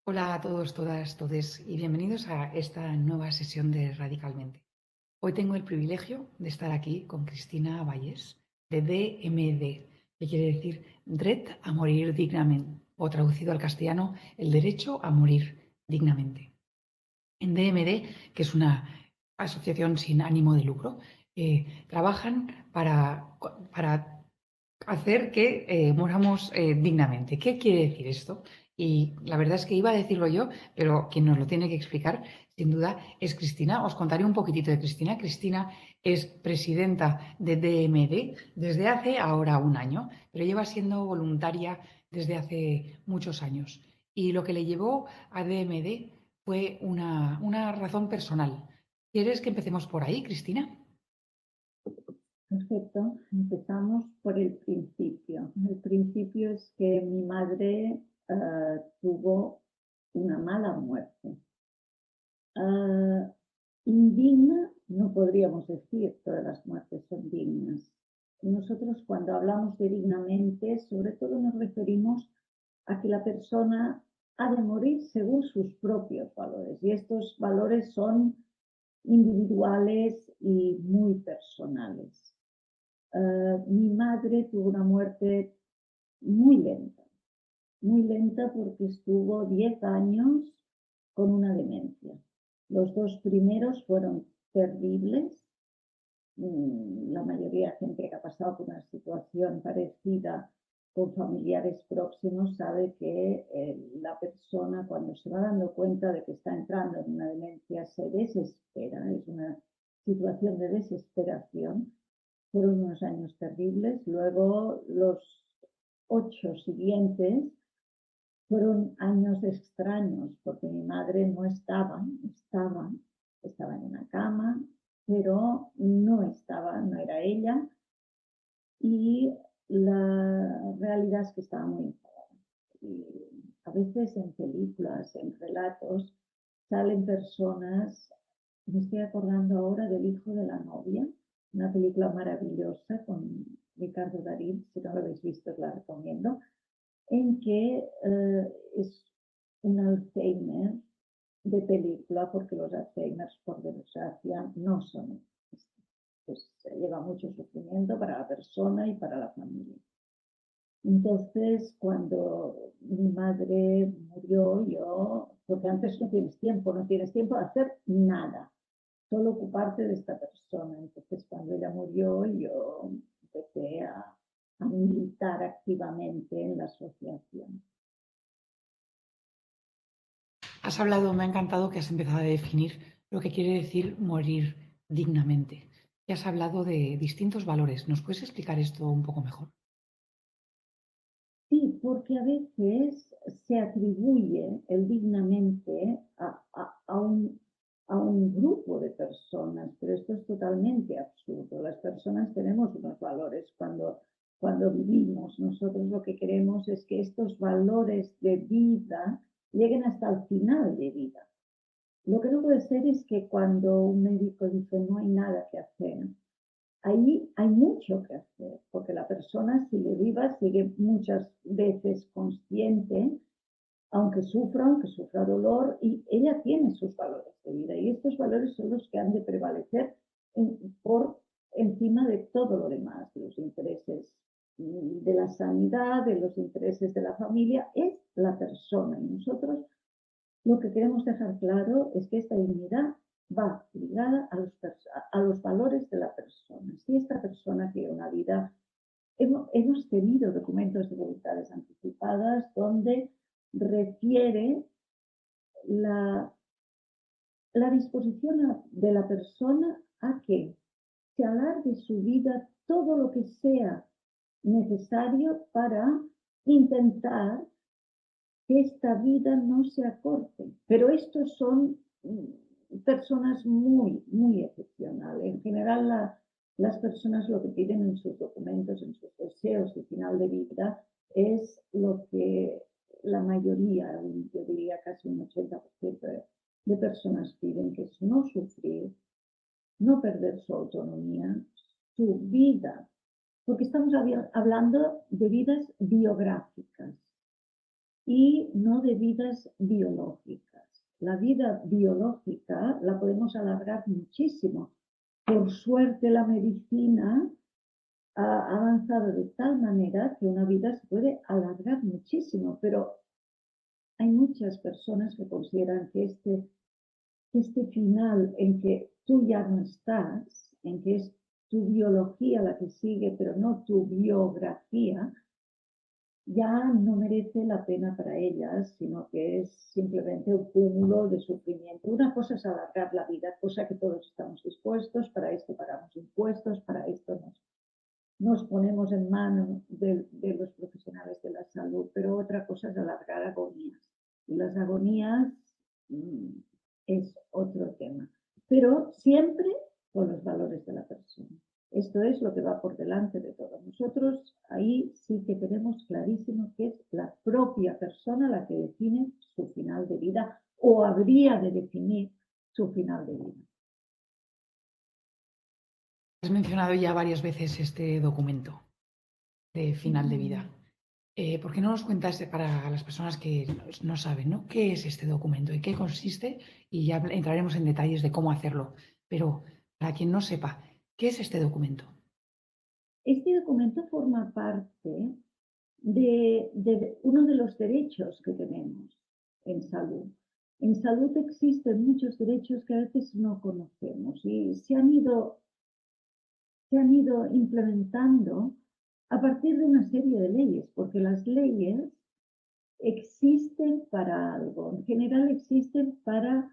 Hola a todos, todas, todes y bienvenidos a esta nueva sesión de Radicalmente. Hoy tengo el privilegio de estar aquí con Cristina Valles, de DMD, que quiere decir Dret a morir dignamente, o traducido al castellano, el derecho a morir dignamente. En DMD, que es una asociación sin ánimo de lucro, trabajan para hacer que moramos dignamente. ¿Qué quiere decir esto? Y la verdad es que iba a decirlo yo, pero quien nos lo tiene que explicar, sin duda, es Cristina. Os contaré un poquitito de Cristina. Cristina es presidenta de DMD desde hace ahora un año, pero lleva siendo voluntaria desde hace muchos años. Y lo que le llevó a DMD fue una razón personal. ¿Quieres que empecemos por ahí, Cristina? Perfecto, empezamos por el principio. El principio es que mi madre tuvo una mala muerte. Indigna, no podríamos decir, todas las muertes son dignas. Nosotros cuando hablamos de dignamente, sobre todo nos referimos a que la persona ha de morir según sus propios valores. Y estos valores son individuales y muy personales. Mi madre tuvo una muerte muy lenta porque estuvo 10 años con una demencia. Los dos primeros fueron terribles. La mayoría de gente que ha pasado por una situación parecida con familiares próximos sabe que la persona cuando se va dando cuenta de que está entrando en una demencia se desespera, es una situación de desesperación. Fueron unos años terribles. Luego los 8 siguientes fueron años extraños porque mi madre no estaba en una cama, pero no era ella, y la realidad es que estaba muy enfadada. Y a veces en películas, en relatos, salen personas, me estoy acordando ahora del hijo de la novia, una película maravillosa con Ricardo Darín, si no lo habéis visto os la recomiendo, en que es un Alzheimer de película, porque los Alzheimer, por desgracia, no son. Pues lleva mucho sufrimiento para la persona y para la familia. Entonces, cuando mi madre murió, porque antes no tienes tiempo de hacer nada, solo ocuparte de esta persona. Entonces, cuando ella murió, yo empecé a militar activamente en la asociación. Has hablado, me ha encantado que has empezado a definir lo que quiere decir morir dignamente. Y has hablado de distintos valores. ¿Nos puedes explicar esto un poco mejor? Sí, porque a veces se atribuye el dignamente a un grupo de personas, pero esto es totalmente absurdo. Las personas tenemos unos valores cuando vivimos. Nosotros lo que queremos es que estos valores de vida lleguen hasta el final de vida. Lo que no puede ser es que cuando un médico dice no hay nada que hacer, ahí hay mucho que hacer, porque la persona sigue viva, sigue muchas veces consciente, aunque sufra dolor, y ella tiene sus valores de vida, y estos valores son los que han de prevalecer por encima de todo lo demás, de los intereses de la sanidad, de los intereses de la familia, es la persona. Y nosotros lo que queremos dejar claro es que esta dignidad va ligada a los valores de la persona. Si esta persona quiere una vida, hemos tenido documentos de voluntades anticipadas donde refiere la, la disposición de la persona a que se alargue su vida todo lo que sea necesario para intentar que esta vida no se acorte. Pero estos son personas muy excepcionales. En general, las personas lo que piden en sus documentos, en sus deseos de final de vida, es lo que la mayoría, yo diría casi un 80% de personas piden, que es no sufrir, no perder su autonomía, su vida, porque estamos hablando de vidas biográficas. y no de vidas biológicas. La vida biológica la podemos alargar muchísimo. Por suerte la medicina ha avanzado de tal manera que una vida se puede alargar muchísimo, pero hay muchas personas que consideran que este final en que tú ya no estás, en que es tu biología la que sigue, pero no tu biografía, ya no merece la pena para ellas, sino que es simplemente un cúmulo de sufrimiento. Una cosa es alargar la vida, cosa que todos estamos dispuestos, para esto pagamos impuestos, para esto nos ponemos en manos de los profesionales de la salud, pero otra cosa es alargar agonías. Y las agonías es otro tema, pero siempre con los valores de la persona. Esto es lo que va por delante de todo. Nosotros ahí sí que tenemos clarísimo que es la propia persona la que define su final de vida o habría de definir su final de vida. Has mencionado ya varias veces este documento de final de vida. ¿Por qué no nos cuentas para las personas que no saben, ¿no? ¿Qué es este documento y qué consiste? Y ya entraremos en detalles de cómo hacerlo. Pero para quien no sepa, ¿qué es este documento? Este documento forma parte de uno de los derechos que tenemos en salud. En salud existen muchos derechos que a veces no conocemos y se han ido implementando a partir de una serie de leyes, porque las leyes existen para algo. En general existen para,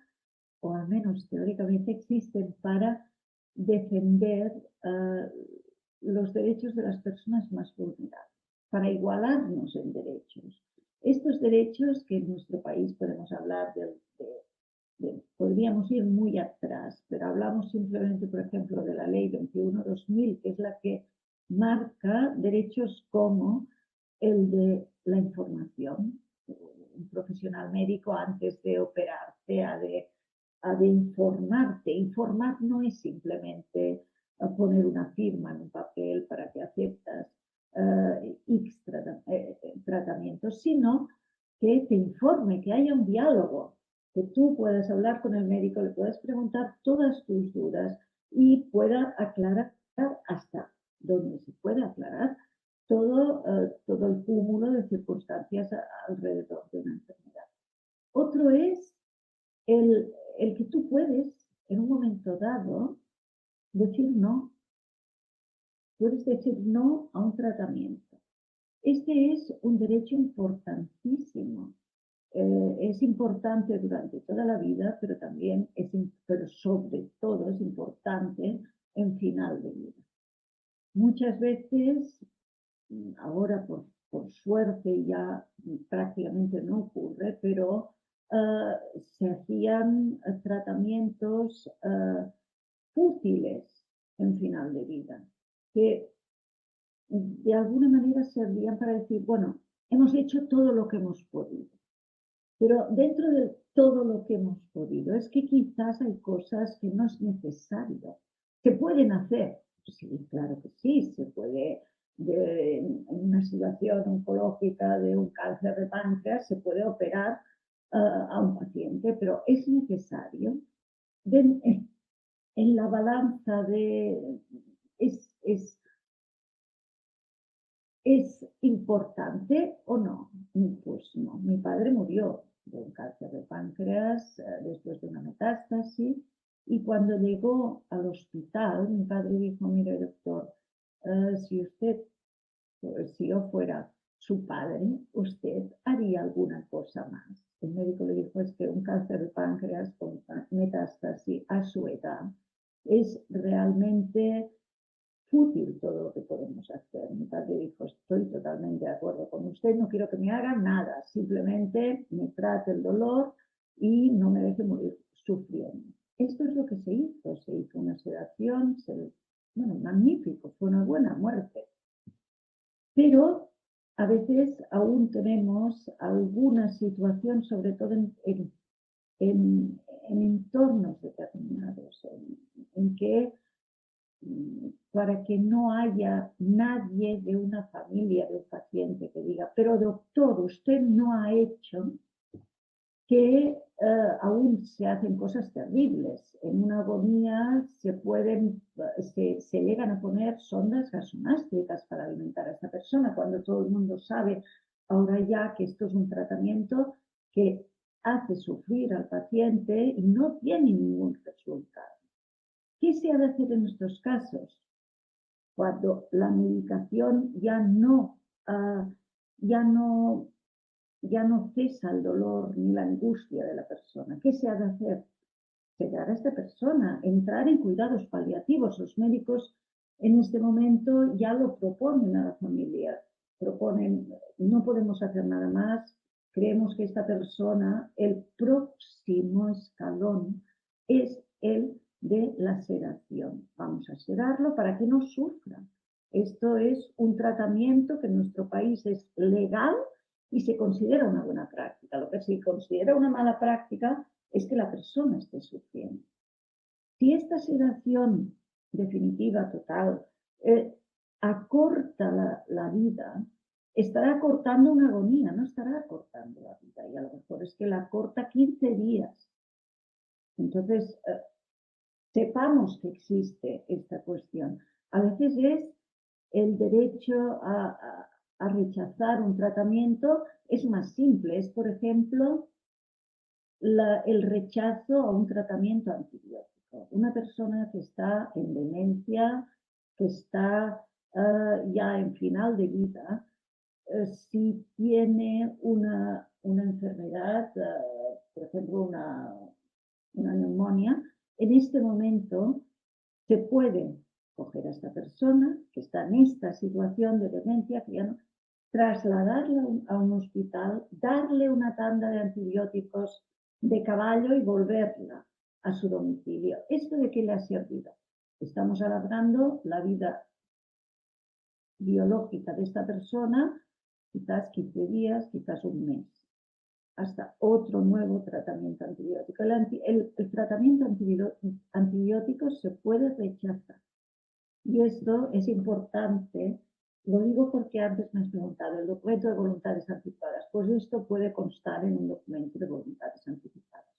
o al menos teóricamente existen para defender los derechos de las personas más vulnerables, para igualarnos en derechos. Estos derechos que en nuestro país podemos hablar podríamos ir muy atrás, pero hablamos simplemente, por ejemplo, de la ley 21/2000, que es la que marca derechos como el de la información. Un profesional médico antes de operarte ha de informarte. Informar no es simplemente poner una firma en un papel para que aceptas X tratamientos, sino que te informe, que haya un diálogo, que tú puedas hablar con el médico, le puedas preguntar todas tus dudas y pueda aclarar hasta donde se pueda aclarar todo el cúmulo de circunstancias alrededor de una enfermedad. Otro es el que tú puedes, en un momento dado, decir no. Puedes decir no a un tratamiento. Este es un derecho importantísimo. Es importante durante toda la vida, pero también pero sobre todo es importante en final de vida. Muchas veces, ahora por suerte ya prácticamente no ocurre, pero se hacían tratamientos fútiles en final de vida, que de alguna manera servían para decir, bueno, hemos hecho todo lo que hemos podido. Pero dentro de todo lo que hemos podido, es que quizás hay cosas que no es necesario. ¿Se pueden hacer? Sí, claro que sí, se puede. En una situación oncológica de un cáncer de páncreas se puede operar a un paciente, pero es necesario. En la balanza de... ¿Es importante o no? Pues no. Mi padre murió de un cáncer de páncreas después de una metástasis y cuando llegó al hospital, mi padre dijo, mire doctor, si yo fuera su padre, usted haría alguna cosa más. El médico le dijo, es que un cáncer de páncreas con metástasis a su edad es realmente fútil todo lo que podemos hacer. Mi padre dijo, estoy totalmente de acuerdo con usted, no quiero que me haga nada, simplemente me trate el dolor y no me deje morir sufriendo. Esto es lo que se hizo una sedación, bueno, magnífico, fue una buena muerte. Pero a veces aún tenemos alguna situación, sobre todo en entornos determinados, en que para que no haya nadie de una familia de un paciente que diga, pero doctor, usted no ha hecho que aún se hacen cosas terribles. En una agonía se llegan a poner sondas gasogástricas para alimentar a esta persona, cuando todo el mundo sabe ahora ya que esto es un tratamiento que hace sufrir al paciente y no tiene ningún resultado. ¿Qué se ha de hacer en estos casos? Cuando la medicación ya no cesa el dolor ni la angustia de la persona. ¿Qué se ha de hacer? Llegar a esta persona, entrar en cuidados paliativos. Los médicos en este momento ya lo proponen a la familia. Proponen, no podemos hacer nada más, creemos que esta persona, el próximo escalón es el de la sedación. Vamos a sedarlo para que no sufra. Esto es un tratamiento que en nuestro país es legal y se considera una buena práctica. Lo que se considera una mala práctica es que la persona esté sufriendo. Si esta sedación definitiva, total, acorta la vida, estará acortando una agonía, no estará acortando la vida. Y a lo mejor es que la acorta 15 días. Entonces, sepamos que existe esta cuestión. A veces es el derecho a rechazar un tratamiento, es más simple. Es, por ejemplo, el rechazo a un tratamiento antibiótico. Una persona que está en demencia, que está ya en final de vida, si tiene una enfermedad, por ejemplo, una neumonía, en este momento se puede coger a esta persona que está en esta situación de demencia, que ya no, trasladarla a un hospital, darle una tanda de antibióticos de caballo y volverla a su domicilio. ¿Esto de qué le ha servido? Estamos alargando la vida biológica de esta persona, quizás 15 días, quizás un mes, hasta otro nuevo tratamiento antibiótico. El tratamiento antibiótico se puede rechazar. Y esto es importante, lo digo porque antes me has preguntado, el documento de voluntades anticipadas. Pues esto puede constar en un documento de voluntades anticipadas.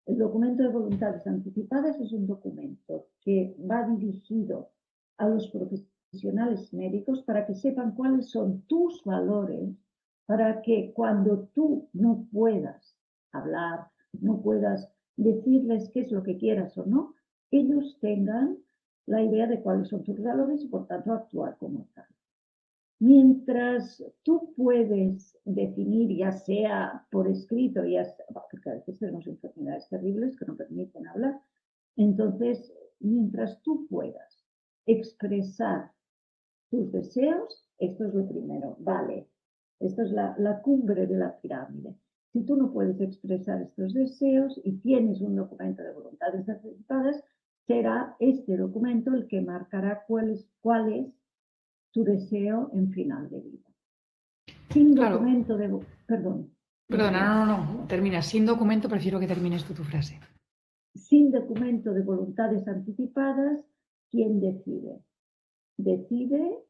El documento de voluntades anticipadas es un documento que va dirigido a los profesionales médicos para que sepan cuáles son tus valores, para que cuando tú no puedas hablar, no puedas decirles qué es lo que quieras o no, ellos tengan la idea de cuáles son tus valores y por tanto actuar como tal. Mientras tú puedes definir, ya sea por escrito, porque a veces tenemos enfermedades terribles que no permiten hablar, entonces, mientras tú puedas expresar tus deseos, esto es lo primero, vale, esto es la cumbre de la pirámide. Si tú no puedes expresar estos deseos y tienes un documento de voluntades anticipadas, será este documento el que marcará cuál es tu deseo en final de vida. Sin Claro. documento de... Perdón. Perdona, no. Termina. Sin documento, prefiero que termines tú tu frase. Sin documento de voluntades anticipadas, ¿quién decide? Decide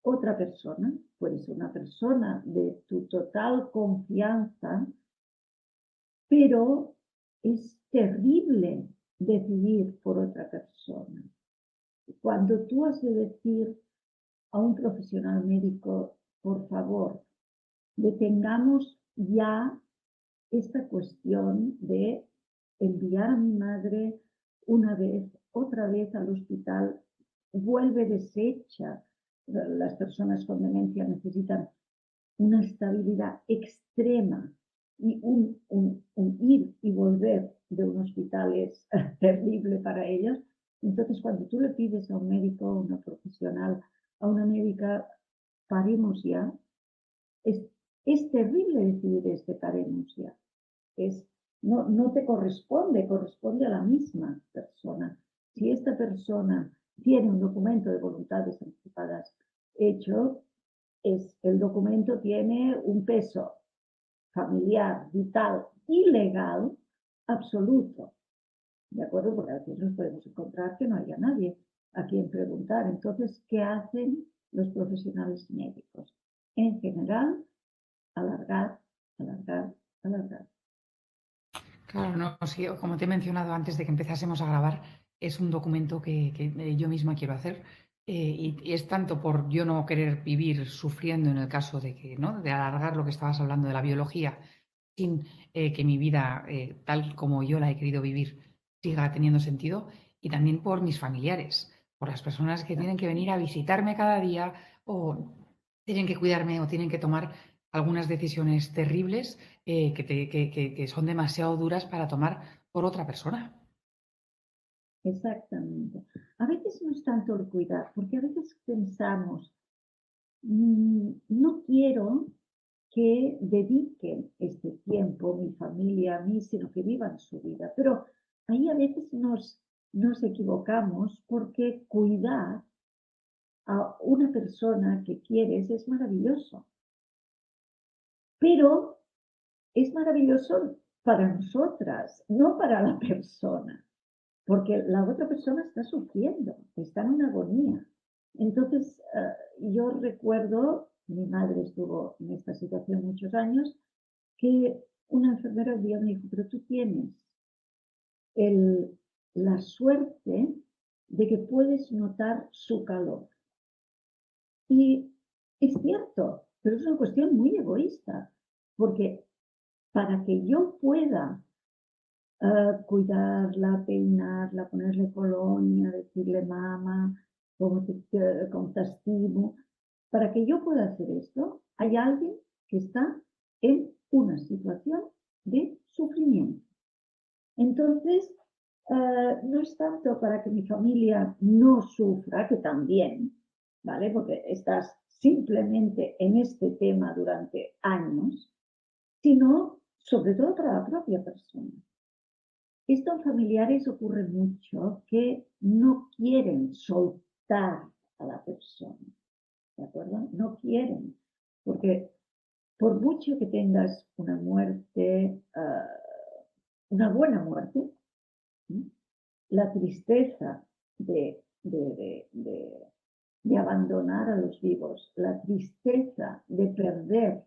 otra persona. Puede ser una persona de tu total confianza, pero es terrible decidir por otra persona. Cuando tú has de decir a un profesional médico, por favor, detengamos ya esta cuestión de enviar a mi madre una vez, otra vez al hospital, vuelve deshecha. Las personas con demencia necesitan una estabilidad extrema y un ir y volver de un hospital es terrible para ellos. Entonces, cuando tú le pides a un médico, a una profesional, a una médica, paremos ya, es terrible decir paremos ya. No te corresponde a la misma persona. Si esta persona tiene un documento de voluntades anticipadas hecho, el documento tiene un peso familiar, vital y legal absoluto. ¿De acuerdo? Porque a veces nos podemos encontrar que no haya nadie. a quién preguntar. Entonces, ¿qué hacen los profesionales médicos? En general, alargar, alargar, alargar. Claro, no, sí, como te he mencionado antes de que empezásemos a grabar, es un documento que yo misma quiero hacer. Y es tanto por yo no querer vivir sufriendo en el caso de que, ¿no? De alargar lo que estabas hablando de la biología, sin que mi vida, tal como yo la he querido vivir, siga teniendo sentido, y también por mis familiares, por las personas que tienen que venir a visitarme cada día o tienen que cuidarme o tienen que tomar algunas decisiones terribles que son demasiado duras para tomar por otra persona. Exactamente. A veces no es tanto el cuidar, porque a veces pensamos, no quiero que dediquen este tiempo, mi familia, a mí, sino que vivan su vida. Pero ahí a veces nos equivocamos porque cuidar a una persona que quieres es maravilloso. Pero es maravilloso para nosotras, no para la persona, porque la otra persona está sufriendo, está en una agonía. Entonces, yo recuerdo, mi madre estuvo en esta situación muchos años, que una enfermera un día me dijo, pero tú tienes el, la suerte de que puedes notar su calor. Y es cierto, pero es una cuestión muy egoísta, porque para que yo pueda cuidarla, peinarla, ponerle colonia, decirle mamá, cómo te estimo. Para que yo pueda hacer esto, hay alguien que está en una situación de sufrimiento. Entonces, no es tanto para que mi familia no sufra, que también, ¿vale? Porque estás simplemente en este tema durante años, sino sobre todo para la propia persona. Esto en familiares ocurre mucho que no quieren soltar a la persona, ¿de acuerdo? No quieren, porque por mucho que tengas una muerte, una buena muerte, ¿sí? La tristeza de abandonar a los vivos, la tristeza de perder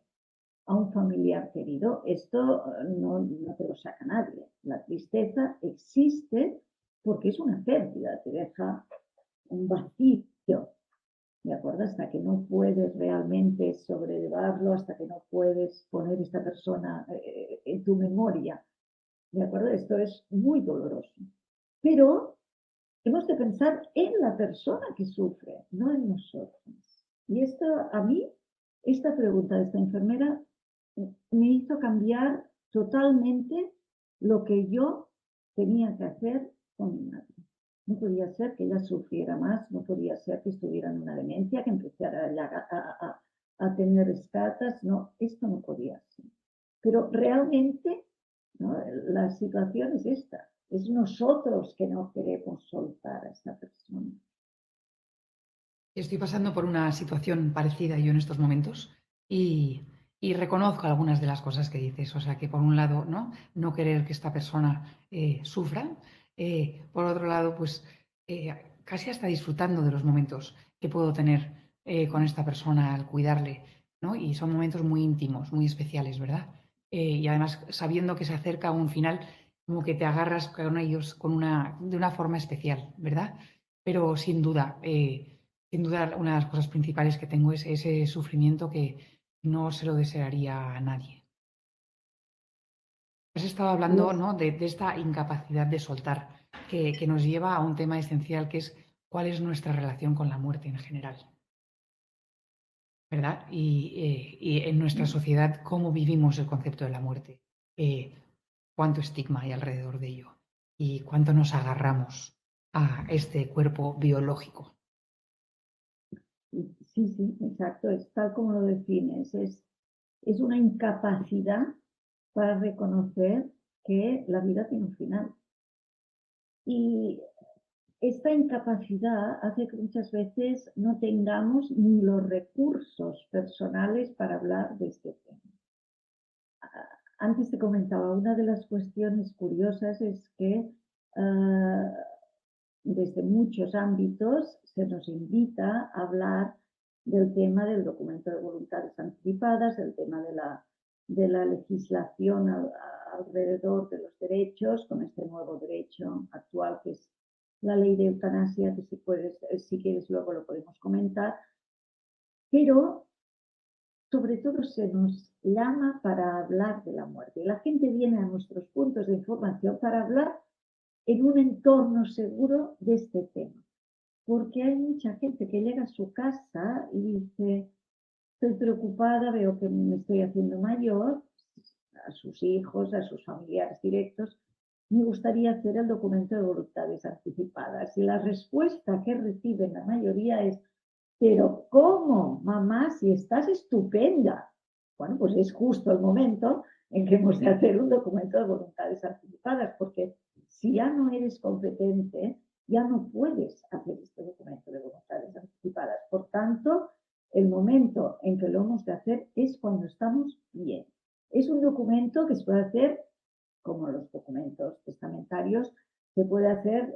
a un familiar querido, esto no te lo saca nadie. La tristeza existe porque es una pérdida, te deja un vacío, ¿de acuerdo? Hasta que no puedes realmente sobrellevarlo, hasta que no puedes poner esta persona en tu memoria, ¿de acuerdo? Esto es muy doloroso. Pero hemos de pensar en la persona que sufre, no en nosotros. Y esto a mí, esta pregunta de esta enfermera me hizo cambiar totalmente lo que yo tenía que hacer con mi madre. No podía ser que ella sufriera más, no podía ser que estuviera en una demencia, que empezara a tener escatas, no, esto no podía ser. Pero realmente, ¿no? La situación es esta, es nosotros que no queremos soltar a esta persona. Estoy pasando por una situación parecida yo en estos momentos y, y reconozco algunas de las cosas que dices. O sea, que por un lado, no querer que esta persona sufra. Por otro lado, pues casi hasta disfrutando de los momentos que puedo tener con esta persona al cuidarle, ¿no? Y son momentos muy íntimos, muy especiales, ¿verdad? Y además sabiendo que se acerca un final, como que te agarras con ellos de una forma especial, ¿verdad? Pero sin duda, una de las cosas principales que tengo es ese sufrimiento que no se lo desearía a nadie. Has estado hablando, Yes. ¿no? de esta incapacidad de soltar, que nos lleva a un tema esencial que es cuál es nuestra relación con la muerte en general, ¿verdad? Y en nuestra sociedad, cómo vivimos el concepto de la muerte, Eh, cuánto estigma hay alrededor de ello y cuánto nos agarramos a este cuerpo biológico. Sí, sí, exacto, es tal como lo defines, es una incapacidad para reconocer que la vida tiene un final. Y esta incapacidad hace que muchas veces no tengamos ni los recursos personales para hablar de este tema. Antes te comentaba, una de las cuestiones curiosas es que desde muchos ámbitos se nos invita a hablar del tema del documento de voluntades anticipadas, del tema de la legislación alrededor de los derechos, con este nuevo derecho actual que es la ley de eutanasia, que si quieres luego lo podemos comentar, pero sobre todo se nos llama para hablar de la muerte. La gente viene a nuestros puntos de información para hablar en un entorno seguro de este tema, porque hay mucha gente que llega a su casa y dice, estoy preocupada, veo que me estoy haciendo mayor, a sus hijos, a sus familiares directos, me gustaría hacer el documento de voluntades anticipadas. Y la respuesta que reciben la mayoría es, pero ¿cómo, mamá, si estás estupenda? Bueno, pues es justo el momento en que hemos de hacer un documento de voluntades anticipadas, porque si ya no eres competente, ya no puedes hacer este documento de voluntades anticipadas. Por tanto, el momento en que lo hemos de hacer es cuando estamos bien. Es un documento que se puede hacer, como los documentos testamentarios, se puede hacer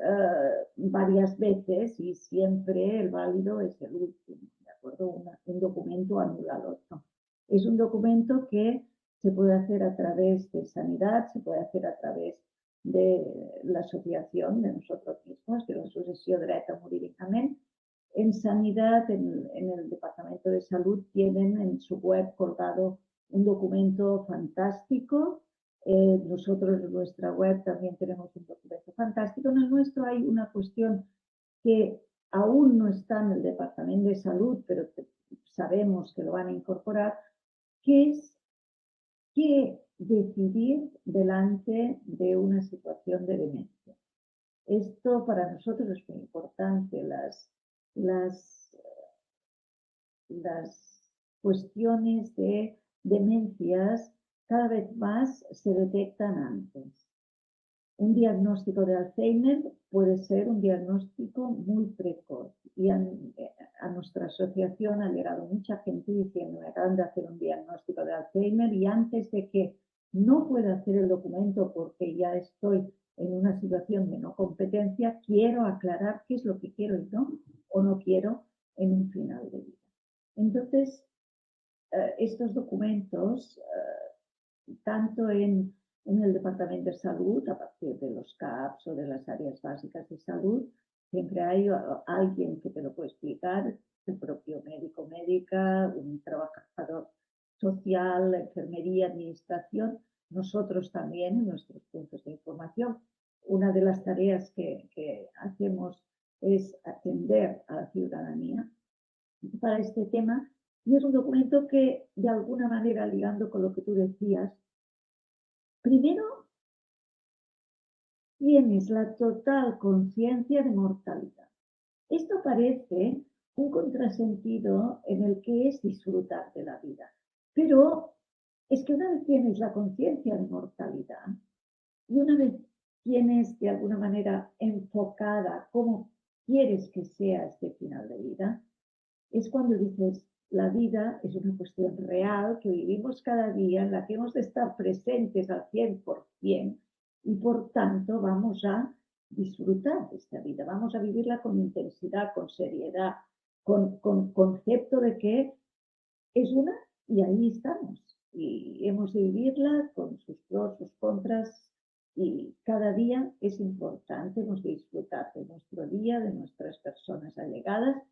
varias veces y siempre el válido es el último, ¿de acuerdo? Un documento anula al otro. Es un documento que se puede hacer a través de sanidad, se puede hacer a través de la asociación de nosotros mismos, de l'Associació Dret a Morir Dignament. En sanidad, en el Departamento de Salud, tienen en su web colgado un documento fantástico. Nosotros en nuestra web también tenemos un documento fantástico. En el nuestro hay una cuestión que aún no está en el Departamento de Salud, pero sabemos que lo van a incorporar, que es qué decidir delante de una situación de demencia. Esto para nosotros es muy importante. Las cuestiones de demencias cada vez más se detectan antes. Un diagnóstico de Alzheimer puede ser un diagnóstico muy precoz y a nuestra asociación ha llegado mucha gente diciendo, me acaban de hacer un diagnóstico de Alzheimer y antes de que no pueda hacer el documento porque ya estoy en una situación de no competencia, quiero aclarar qué es lo que quiero y no, o no quiero en un final de vida. Entonces, estos documentos, tanto en el Departamento de Salud, a partir de los CAPS o de las áreas básicas de salud, siempre hay alguien que te lo puede explicar, el propio médico, médica, un trabajador social, enfermería, administración. Nosotros también, en nuestros puntos de información, una de las tareas que hacemos es atender a la ciudadanía para este tema. Y es un documento que, de alguna manera, ligando con lo que tú decías, primero tienes la total conciencia de mortalidad. Esto parece un contrasentido en el que es disfrutar de la vida. Pero es que una vez tienes la conciencia de mortalidad y una vez tienes de alguna manera enfocada cómo quieres que sea este final de vida, es cuando dices, la vida es una cuestión real que vivimos cada día, en la que hemos de estar presentes al 100% y por tanto vamos a disfrutar de esta vida, vamos a vivirla con intensidad, con seriedad, con concepto de que es una y ahí estamos. Y hemos de vivirla con sus pros, sus contras y cada día es importante, hemos de disfrutar de nuestro día, de nuestras personas allegadas,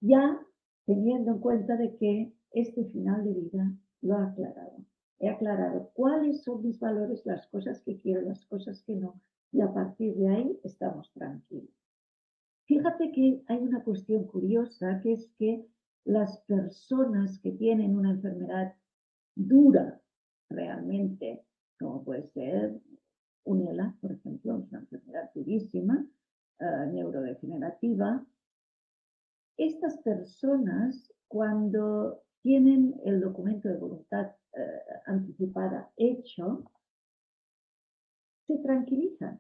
ya teniendo en cuenta de que este final de vida lo ha aclarado. He aclarado cuáles son mis valores, las cosas que quiero, las cosas que no, y a partir de ahí estamos tranquilos. Fíjate que hay una cuestión curiosa, que es que las personas que tienen una enfermedad dura realmente, como puede ser un ELA, por ejemplo, es una enfermedad durísima, neurodegenerativa, estas personas, cuando tienen el documento de voluntad anticipada hecho, se tranquilizan.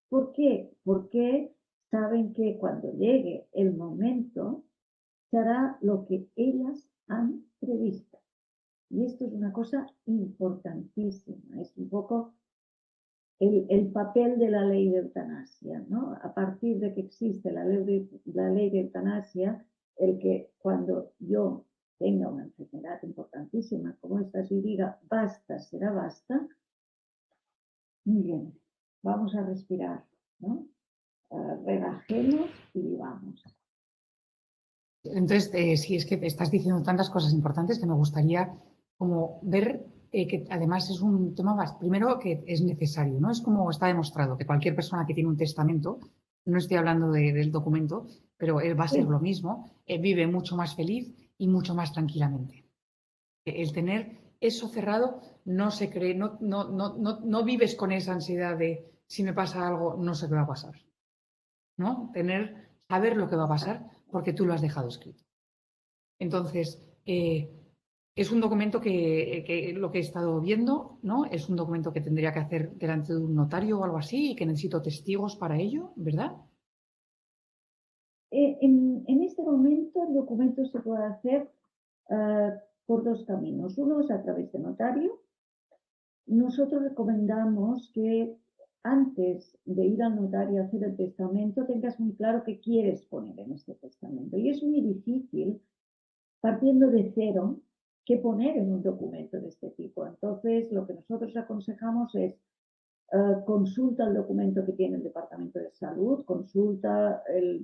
¿Por qué? Porque saben que cuando llegue el momento, se hará lo que ellas han previsto. Y esto es una cosa importantísima. Es un poco el papel de la ley de eutanasia, ¿no? A partir de que existe la ley de eutanasia, el que cuando yo tenga una enfermedad importantísima como esta y diga basta, será basta, muy bien, vamos a respirar, ¿no? Relajemos y vivamos. Entonces, sí, es que estás diciendo tantas cosas importantes que me gustaría como ver que además es un tema más, primero que es necesario, ¿no? Es como está demostrado que cualquier persona que tiene un testamento, no estoy hablando del documento, pero él va a ser Sí. lo mismo, vive mucho más feliz y mucho más tranquilamente. El tener eso cerrado no se cree, no vives con esa ansiedad de si me pasa algo, no sé qué va a pasar, ¿no? Saber lo que va a pasar porque tú lo has dejado escrito. Entonces, es un documento que lo que he estado viendo, ¿no? Es un documento que tendría que hacer delante de un notario o algo así y que necesito testigos para ello, ¿verdad? En este momento el documento se puede hacer por dos caminos. Uno es a través de notario. Nosotros recomendamos que antes de ir al notario a hacer el testamento tengas muy claro qué quieres poner en este testamento. Y es muy difícil, partiendo de cero, qué poner en un documento de este tipo. Entonces, lo que nosotros aconsejamos es consulta el documento que tiene el Departamento de Salud, consulta el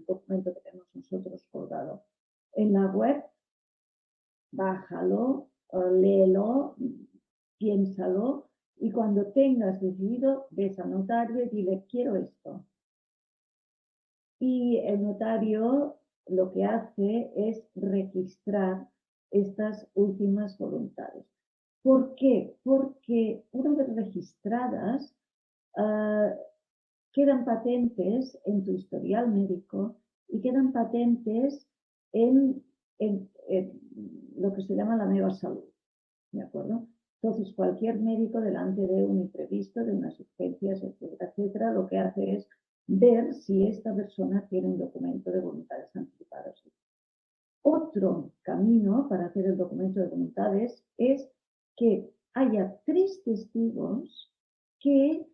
documento que tenemos nosotros colgado en la web, bájalo, léelo, piénsalo y cuando tengas decidido, ves al notario y dile, quiero esto. Y el notario lo que hace es registrar estas últimas voluntades. ¿Por qué? Porque una vez registradas, quedan patentes en tu historial médico y quedan patentes en lo que se llama la nueva salud, ¿de acuerdo? Entonces, cualquier médico delante de un imprevisto, de unas urgencias, etcétera, etcétera, lo que hace es ver si esta persona tiene un documento de voluntades anticipadas. Otro camino para hacer el documento de voluntades es que haya 3 testigos que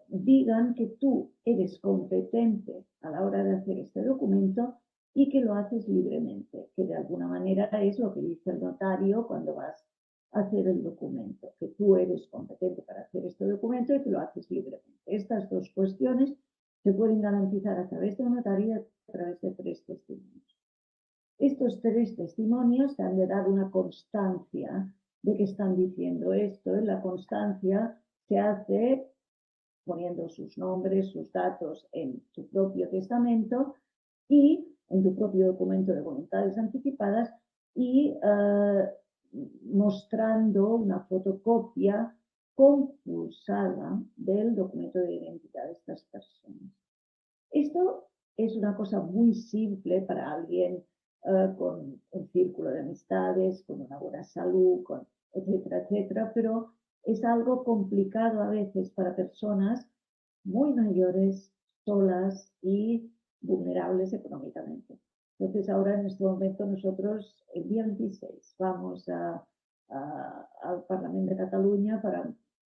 digan que tú eres competente a la hora de hacer este documento y que lo haces libremente, que de alguna manera es lo que dice el notario cuando vas a hacer el documento, que tú eres competente para hacer este documento y que lo haces libremente. Estas dos cuestiones se pueden garantizar a través de un notario y a través de 3 testimonios. Estos 3 testimonios te han de dar una constancia de que están diciendo esto. La constancia se hace poniendo sus nombres, sus datos en tu propio testamento y en tu propio documento de voluntades anticipadas y mostrando una fotocopia compulsada del documento de identidad de estas personas. Esto es una cosa muy simple para alguien con un círculo de amistades, con una buena salud, etcétera, etcétera, pero es algo complicado a veces para personas muy mayores, solas y vulnerables económicamente. Entonces ahora en este momento nosotros el día 26 vamos al Parlamento de Cataluña para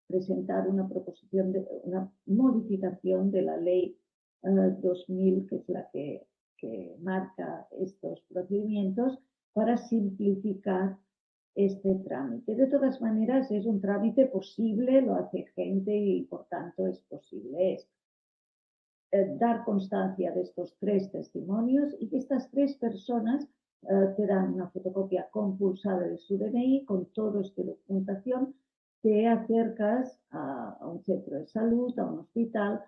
presentar una proposición de una modificación de la ley 2000, que es la que marca estos procedimientos, para simplificar este trámite. De todas maneras, es un trámite posible, lo hace gente y por tanto es posible. Es dar constancia de estos 3 testimonios y que estas 3 personas te dan una fotocopia compulsada de su DNI con toda esta documentación. Te acercas a un centro de salud, a un hospital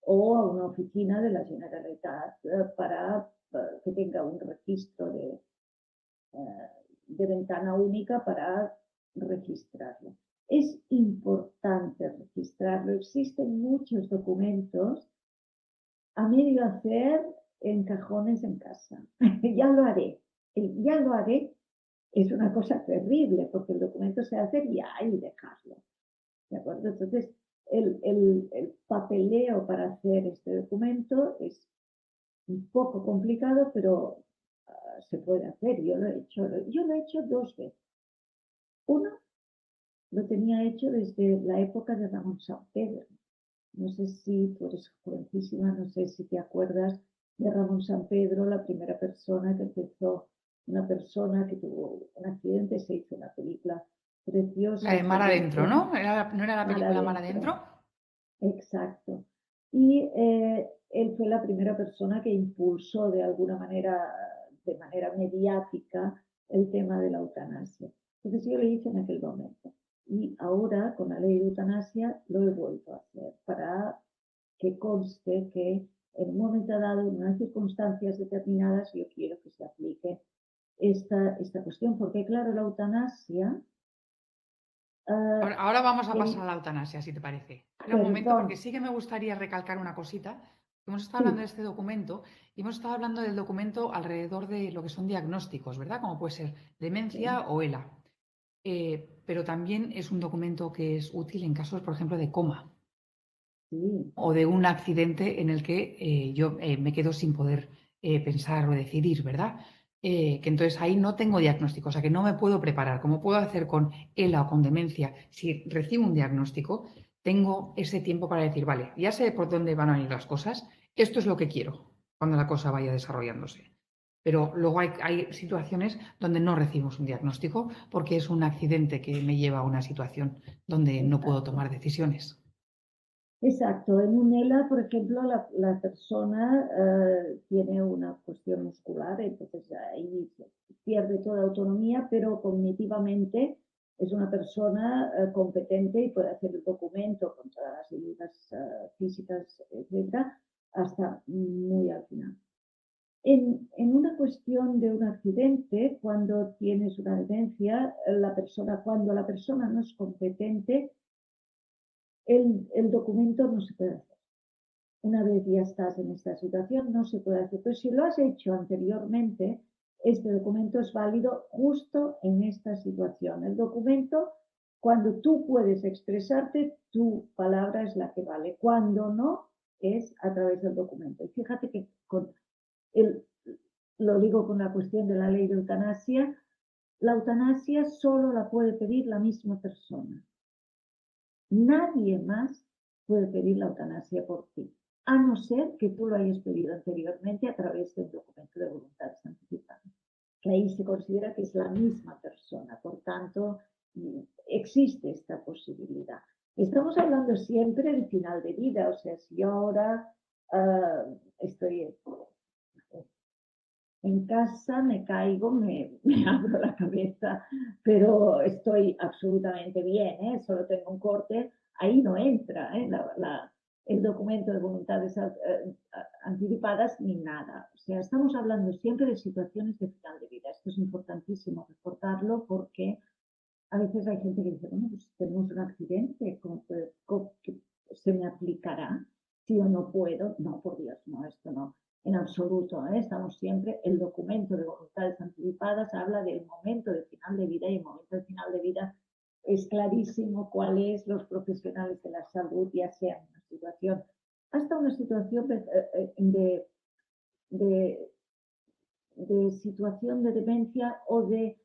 o a una oficina de la Generalitat para que tenga un registro de ventana única para registrarlo. Es importante registrarlo. Existen muchos documentos a medio hacer en cajones en casa. Ya lo haré. El ya lo haré es una cosa terrible porque el documento se hace ya y dejarlo. ¿De acuerdo? Entonces, el papeleo para hacer este documento es un poco complicado, pero se puede hacer. Yo lo he hecho 2 veces. Uno, lo tenía hecho desde la época de Ramón Sampedro. No sé si tú eres jovencísima, no sé si te acuerdas de Ramón Sampedro, la primera persona que empezó, una persona que tuvo un accidente, se hizo una película La preciosa de Mar sobre Adentro, ¿no? ¿No era la mar película Mar adentro. Adentro? Exacto. Y él fue la primera persona que impulsó de manera mediática, el tema de la eutanasia. Entonces yo lo hice en aquel momento. Y ahora, con la ley de eutanasia, lo he vuelto a hacer para que conste que en un momento dado, en unas circunstancias determinadas, yo quiero que se aplique esta cuestión, porque claro, la eutanasia, Ahora vamos a pasar en, a la eutanasia, si te parece. Espera un momento, perdón, porque sí que me gustaría recalcar una cosita. Hemos estado hablando de sí, este documento y hemos estado hablando del documento alrededor de lo que son diagnósticos, ¿verdad? Como puede ser demencia sí, o ELA. Pero también es un documento que es útil en casos, por ejemplo, de coma sí, o de un accidente en el que yo me quedo sin poder pensar o decidir, ¿verdad? Que entonces ahí no tengo diagnóstico, o sea que no me puedo preparar, como puedo hacer con ELA o con demencia. Si recibo un diagnóstico, tengo ese tiempo para decir, vale, ya sé por dónde van a venir las cosas, esto es lo que quiero cuando la cosa vaya desarrollándose. Pero luego hay situaciones donde no recibimos un diagnóstico porque es un accidente que me lleva a una situación donde no puedo exacto. tomar decisiones. Exacto. En un ELA, por ejemplo, la persona tiene una cuestión muscular, entonces ahí pierde toda autonomía, pero cognitivamente es una persona competente y puede hacer el documento con todas las ayudas físicas, etcétera, hasta muy al final. En una cuestión de un accidente, cuando tienes una demencia, cuando la persona no es competente, el documento no se puede hacer. Una vez ya estás en esta situación, no se puede hacer. Pero si lo has hecho anteriormente, este documento es válido justo en esta situación. El documento, cuando tú puedes expresarte, tu palabra es la que vale. Cuando no, es a través del documento. Y fíjate que el, lo digo con la cuestión de la ley de eutanasia, la eutanasia solo la puede pedir la misma persona. Nadie más puede pedir la eutanasia por ti, a no ser que tú lo hayas pedido anteriormente a través de un documento de voluntades anticipadas, que ahí se considera que es la misma persona. Por tanto, existe esta posibilidad. Estamos hablando siempre del final de vida, o sea, si yo ahora estoy en casa, me caigo, me abro la cabeza, pero estoy absolutamente bien, solo tengo un corte, ahí no entra el documento de voluntades anticipadas ni nada. O sea, estamos hablando siempre de situaciones de final de vida. Esto es importantísimo recordarlo porque a veces hay gente que dice, bueno, pues tenemos un accidente, ¿cómo se me aplicará? Si yo no puedo, no, por Dios, no, esto no, en absoluto, estamos siempre, el documento de voluntades anticipadas habla del momento de final de vida y el momento de final de vida es clarísimo cuál es los profesionales de la salud, ya sea en una situación, hasta una situación de, de situación de demencia o de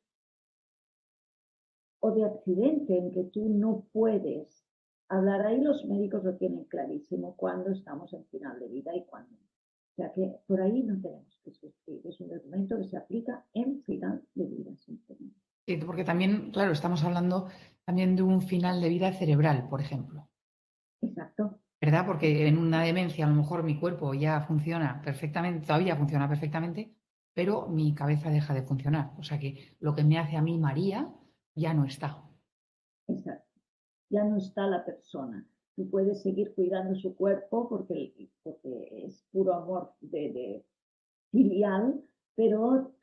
accidente en que tú no puedes hablar. Ahí los médicos lo tienen clarísimo cuando estamos en final de vida y cuando no. O sea que por ahí no tenemos que sufrir. Es un documento que se aplica en final de vida simplemente. Sí, porque también, claro, estamos hablando también de un final de vida cerebral, por ejemplo, Exacto. ¿verdad? Porque en una demencia a lo mejor mi cuerpo ya funciona perfectamente, todavía funciona perfectamente, pero mi cabeza deja de funcionar. O sea que lo que me hace a mí María ya no está. Exacto. Ya no está la persona. Tú puedes seguir cuidando su cuerpo porque es puro amor de filial, pero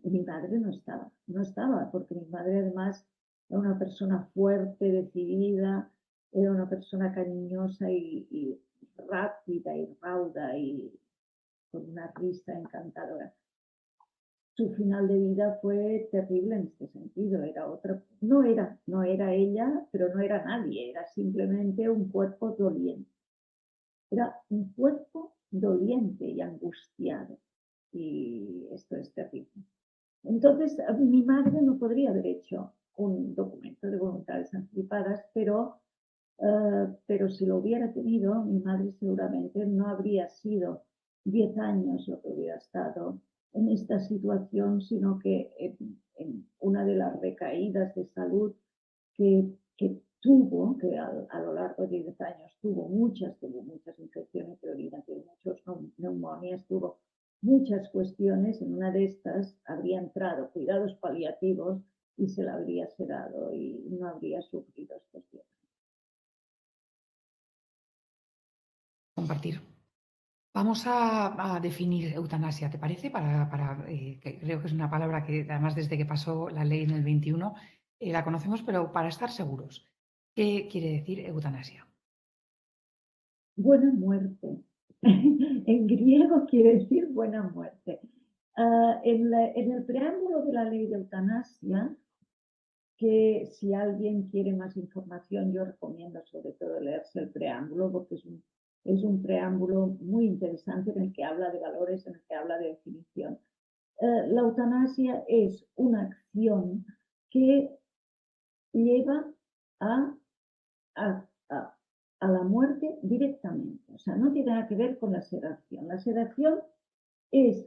mi madre no estaba, porque mi madre además era una persona fuerte, decidida, era una persona cariñosa y rápida y rauda y con una risa encantadora. Su final de vida fue terrible en este sentido, era otra, no era ella, pero no era nadie, era simplemente un cuerpo doliente. Era un cuerpo doliente y angustiado. Y esto es terrible. Entonces, mi madre no podría haber hecho un documento de voluntades anticipadas, pero si lo hubiera tenido, mi madre seguramente no habría sido 10 años lo que hubiera estado en esta situación, sino que en una de las recaídas de salud que tuvo, que a lo largo de 10 años tuvo muchas infecciones de orina, tuvo muchas neumonias, tuvo muchas cuestiones. En una de estas habría entrado cuidados paliativos y se la habría sedado y no habría sufrido estos días. Compartir. Vamos a definir eutanasia, ¿te parece? Que creo que es una palabra que además desde que pasó la ley en el 21 la conocemos, pero para estar seguros. ¿Qué quiere decir eutanasia? Buena muerte. En griego quiere decir buena muerte. En el preámbulo de la ley de eutanasia, que si alguien quiere más información, yo recomiendo sobre todo leerse el preámbulo, porque es un preámbulo muy interesante en el que habla de valores, en el que habla de definición. La eutanasia es una acción que lleva a, a, a la muerte directamente. O sea, no tiene nada que ver con la sedación. La sedación es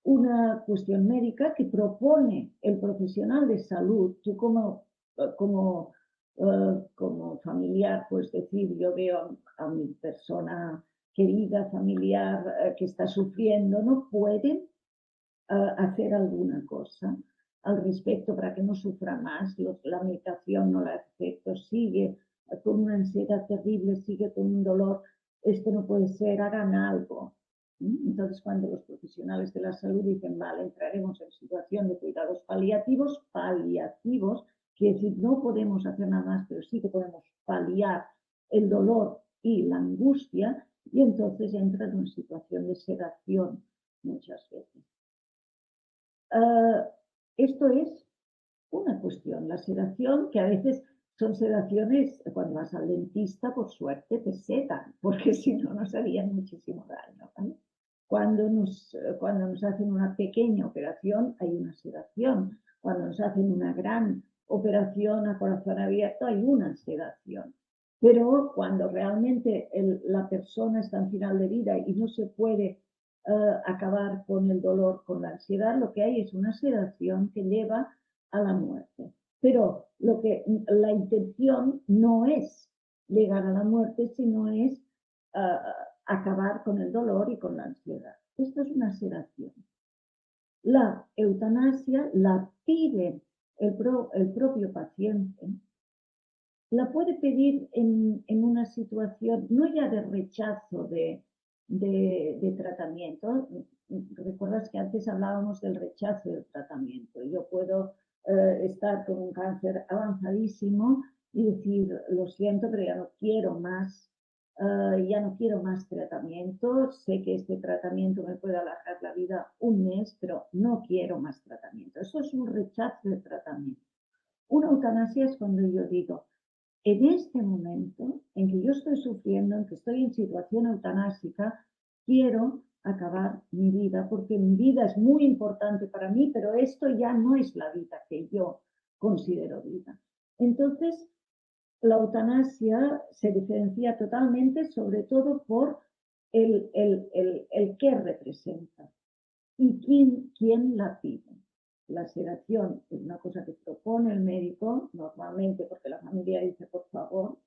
una cuestión médica que propone el profesional de salud. Tú como familiar puedes decir, yo veo a mi persona querida, familiar, que está sufriendo, no pueden hacer alguna cosa al respecto para que no sufra más. La medicación no la hace efecto, sigue con una ansiedad terrible, sigue con un dolor. Esto no puede ser, hagan algo. Entonces, cuando los profesionales de la salud dicen, vale, entraremos en situación de cuidados paliativos, quiere decir, no podemos hacer nada más, pero sí que podemos paliar el dolor y la angustia, y entonces entran en una situación de sedación muchas veces. Esto es una cuestión, la sedación, que a veces son sedaciones, cuando vas al dentista, por suerte, te sedan, porque si no nos harían muchísimo daño, ¿vale? Cuando nos hacen una pequeña operación, hay una sedación. Cuando nos hacen una gran operación a corazón abierto, hay una sedación. Pero cuando realmente la persona está en final de vida y no se puede acabar con el dolor, con la ansiedad, lo que hay es una sedación que lleva a la muerte. Pero la intención no es llegar a la muerte, sino es acabar con el dolor y con la ansiedad. Esto es una sedación. La eutanasia la pide el propio paciente, la puede pedir en una situación no ya de rechazo de tratamiento. Recuerdas que antes hablábamos del rechazo del tratamiento. Yo puedo estar con un cáncer avanzadísimo y decir, lo siento, pero ya no quiero más tratamiento. Sé que este tratamiento me puede alargar la vida un mes, pero no quiero más tratamiento. Eso es un rechazo de tratamiento. Una eutanasia es cuando yo digo, en este momento en que yo estoy sufriendo, en que estoy en situación eutanásica, quiero acabar mi vida porque mi vida es muy importante para mí, pero esto ya no es la vida que yo considero vida. Entonces, la eutanasia se diferencia totalmente, sobre todo por el qué representa y quién la pide. La sedación es una cosa que propone el médico, normalmente porque la familia dice, por favor,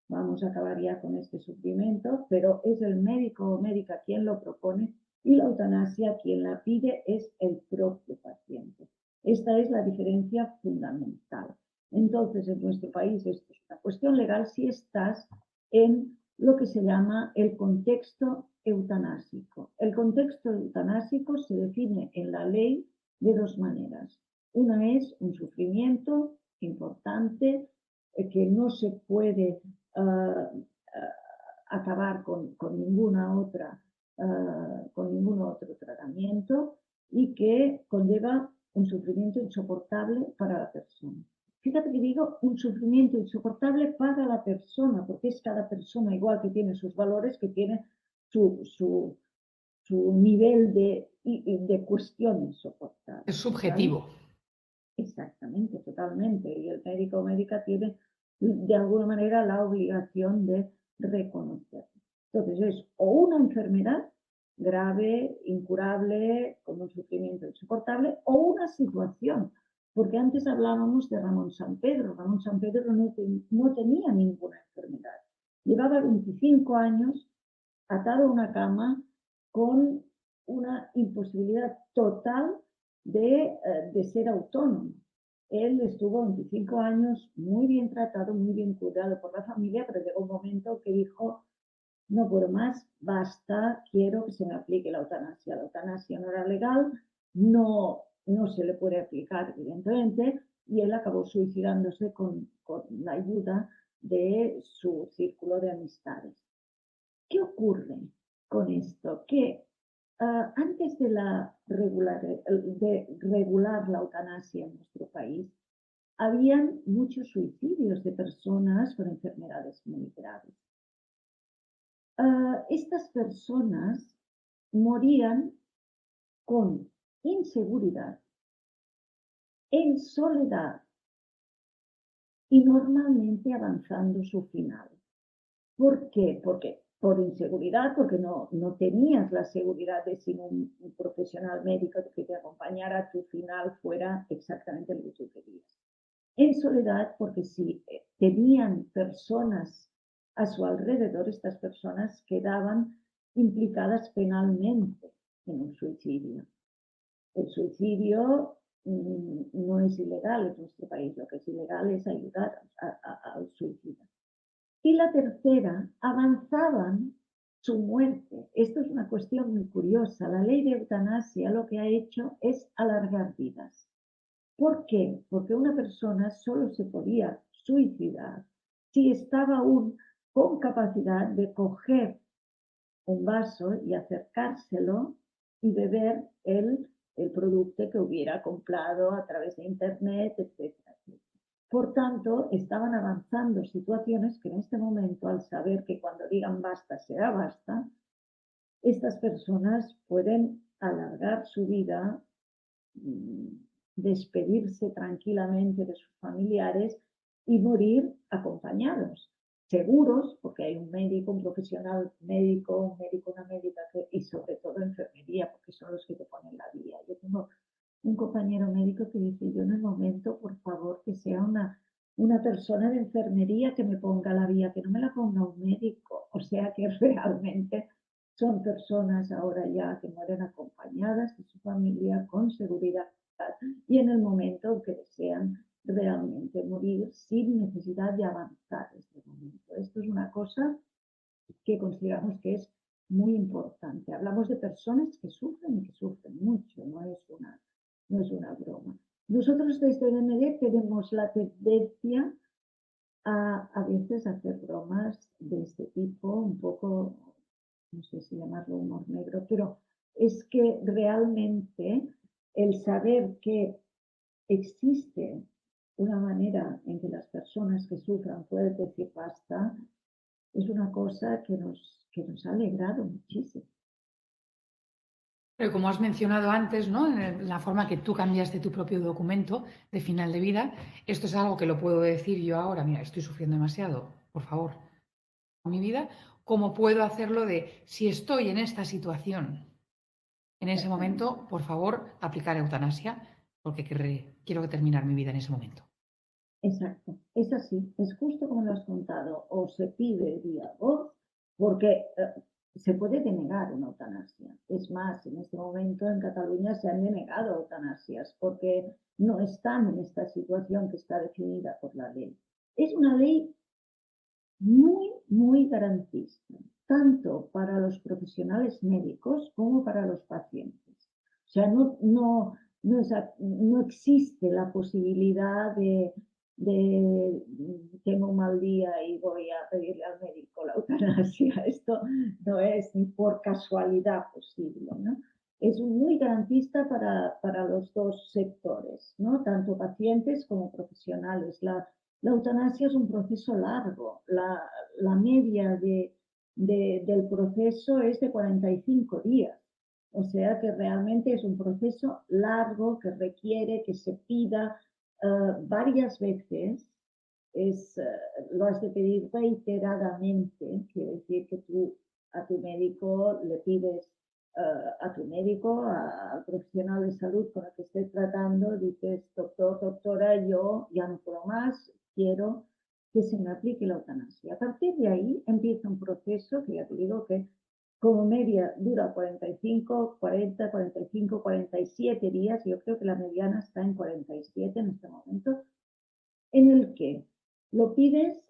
vamos a acabar ya con este sufrimiento, pero es el médico o médica quien lo propone y la eutanasia quien la pide es el propio paciente. Esta es la diferencia fundamental. Entonces, en nuestro país esto es una cuestión legal si estás en lo que se llama el contexto eutanásico. El contexto eutanásico se define en la ley de dos maneras. Una es un sufrimiento importante que no se puede acabar con ningún otro tratamiento y que conlleva un sufrimiento insoportable para la persona. Fíjate que digo un sufrimiento insoportable para la persona, porque es cada persona igual que tiene sus valores, que tiene su nivel de cuestión insoportable. Es subjetivo. ¿Vale? Exactamente, totalmente. Y el médico o médica tiene de alguna manera la obligación de reconocerlo. Entonces es o una enfermedad grave, incurable, con un sufrimiento insoportable, o una situación. Porque antes hablábamos de Ramón Sampedro. Ramón Sampedro no tenía ninguna enfermedad. Llevaba 25 años atado a una cama con una imposibilidad total de ser autónomo. Él estuvo 25 años muy bien tratado, muy bien cuidado por la familia, pero llegó un momento que dijo, no puedo más, basta, quiero que se me aplique la eutanasia. La eutanasia no era legal, no se le puede aplicar, evidentemente, y él acabó suicidándose con la ayuda de su círculo de amistades. ¿Qué ocurre con esto? Que antes de regular la eutanasia en nuestro país, habían muchos suicidios de personas con enfermedades muy graves. Estas personas morían con inseguridad, en soledad y normalmente avanzando su final. ¿Por qué? Porque por inseguridad, porque no tenías la seguridad de si un profesional médico que te acompañara a tu final fuera exactamente lo que tú querías. En soledad, porque si tenían personas a su alrededor, estas personas quedaban implicadas penalmente en un suicidio. El suicidio no es ilegal en nuestro país, lo que es ilegal es ayudar al suicida. Y la tercera, avanzaban su muerte. Esto es una cuestión muy curiosa. La ley de eutanasia lo que ha hecho es alargar vidas. ¿Por qué? Porque una persona solo se podía suicidar si estaba aún con capacidad de coger un vaso y acercárselo y beber el producto que hubiera comprado a través de internet, etcétera. Por tanto, estaban avanzando situaciones que en este momento, al saber que cuando digan basta será basta, estas personas pueden alargar su vida, despedirse tranquilamente de sus familiares y morir acompañados, seguros, porque hay un médico, un profesional médico, una médica y sobre todo enfermería, porque son los que te ponen la vía. Yo tengo un compañero médico que dice, yo en el momento, por favor, que sea una persona de enfermería que me ponga la vía, que no me la ponga un médico. O sea que realmente son personas ahora ya que mueren acompañadas de su familia con seguridad y en el momento que desean realmente morir sin necesidad de avanzar este momento. Esto es una cosa que consideramos que es muy importante. Hablamos de personas que sufren y que sufren mucho, no es una broma. Nosotros desde BMD tenemos la tendencia a veces hacer bromas de este tipo, un poco, no sé si llamarlo humor negro, pero es que realmente el saber que existe una manera en que las personas que sufran pueden decir basta, es una cosa que nos ha alegrado muchísimo. Pero como has mencionado antes, ¿no? En la forma que tú cambiaste tu propio documento de final de vida, esto es algo que lo puedo decir yo ahora, mira, estoy sufriendo demasiado, por favor, mi vida, como puedo hacerlo de si estoy en esta situación, en ese momento, por favor, aplicar eutanasia, porque quiero terminar mi vida en ese momento. Exacto, es así, es justo como lo has contado, o se pide vía voz, porque se puede denegar una eutanasia. Es más, en este momento en Cataluña se han denegado eutanasias porque no están en esta situación que está definida por la ley. Es una ley muy garantista, tanto para los profesionales médicos como para los pacientes. O sea, no existe la posibilidad de tengo un mal día y voy a pedirle al médico la eutanasia. Esto no es ni por casualidad posible, ¿no? Es muy garantista para los dos sectores, ¿no? Tanto pacientes como profesionales. La eutanasia es un proceso largo. La media del proceso es de 45 días. O sea que realmente es un proceso largo que requiere que se pida varias veces, lo has de pedir reiteradamente, quiere decir que tú a tu médico le pides, a tu médico, al profesional de salud con el que estés tratando, dices, doctor, doctora, yo ya no puedo más, quiero que se me aplique la eutanasia. A partir de ahí empieza un proceso que ya te digo que como media dura 45, 40, 45, 47 días, yo creo que la mediana está en 47 en este momento, en el que lo pides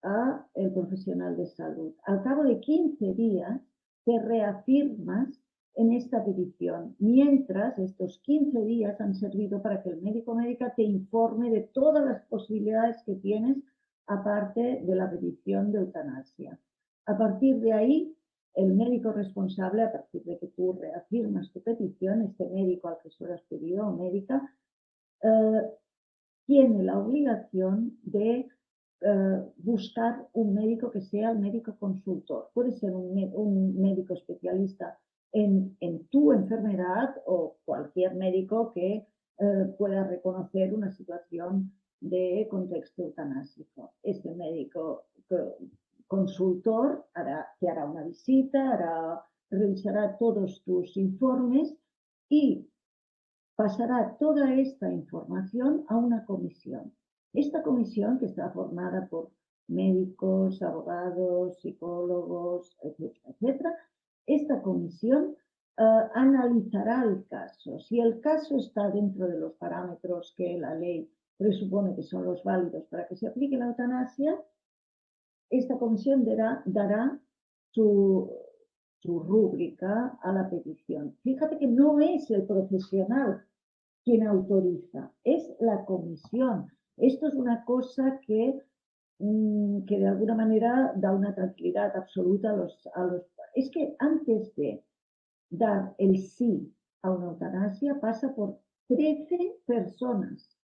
a el profesional de salud. Al cabo de 15 días te reafirmas en esta petición, mientras estos 15 días han servido para que el médico o médica te informe de todas las posibilidades que tienes aparte de la petición de eutanasia. A partir de ahí, el médico responsable, a partir de que tú reafirmas tu petición, este médico al que solo has pedido o médica, tiene la obligación de buscar un médico que sea el médico consultor. Puede ser un médico especialista en tu enfermedad o cualquier médico que pueda reconocer una situación de contexto eutanásico. Este médico consultor te hará una visita, revisará todos tus informes y pasará toda esta información a una comisión. Esta comisión, que está formada por médicos, abogados, psicólogos, etcétera, etcétera, esta comisión analizará el caso. Si el caso está dentro de los parámetros que la ley presupone que son los válidos para que se aplique la eutanasia, esta comisión dará su rúbrica a la petición. Fíjate que no es el profesional quien autoriza, es la comisión. Esto es una cosa que de alguna manera da una tranquilidad absoluta a los... Es que antes de dar el sí a una eutanasia pasa por 13 personas,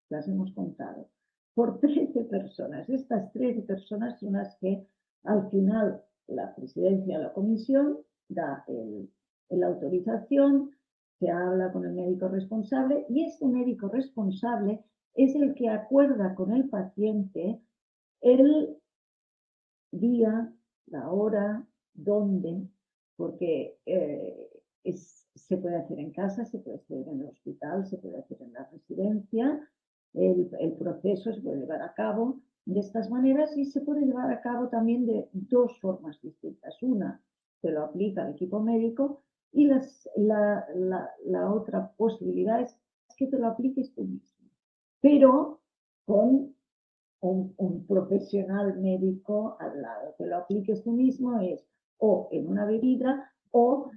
las hemos contado, por 13 personas. Estas 13 personas son las que al final la presidencia de la comisión da la autorización, se habla con el médico responsable y este médico responsable es el que acuerda con el paciente el día, la hora, dónde, porque se puede hacer en casa, se puede hacer en el hospital, se puede hacer en la residencia, el proceso se puede llevar a cabo de estas maneras y se puede llevar a cabo también de dos formas distintas. Una, se lo aplica al equipo médico y la otra posibilidad es que te lo apliques tú mismo, pero con un profesional médico al lado. Que lo apliques tú mismo es o en una bebida o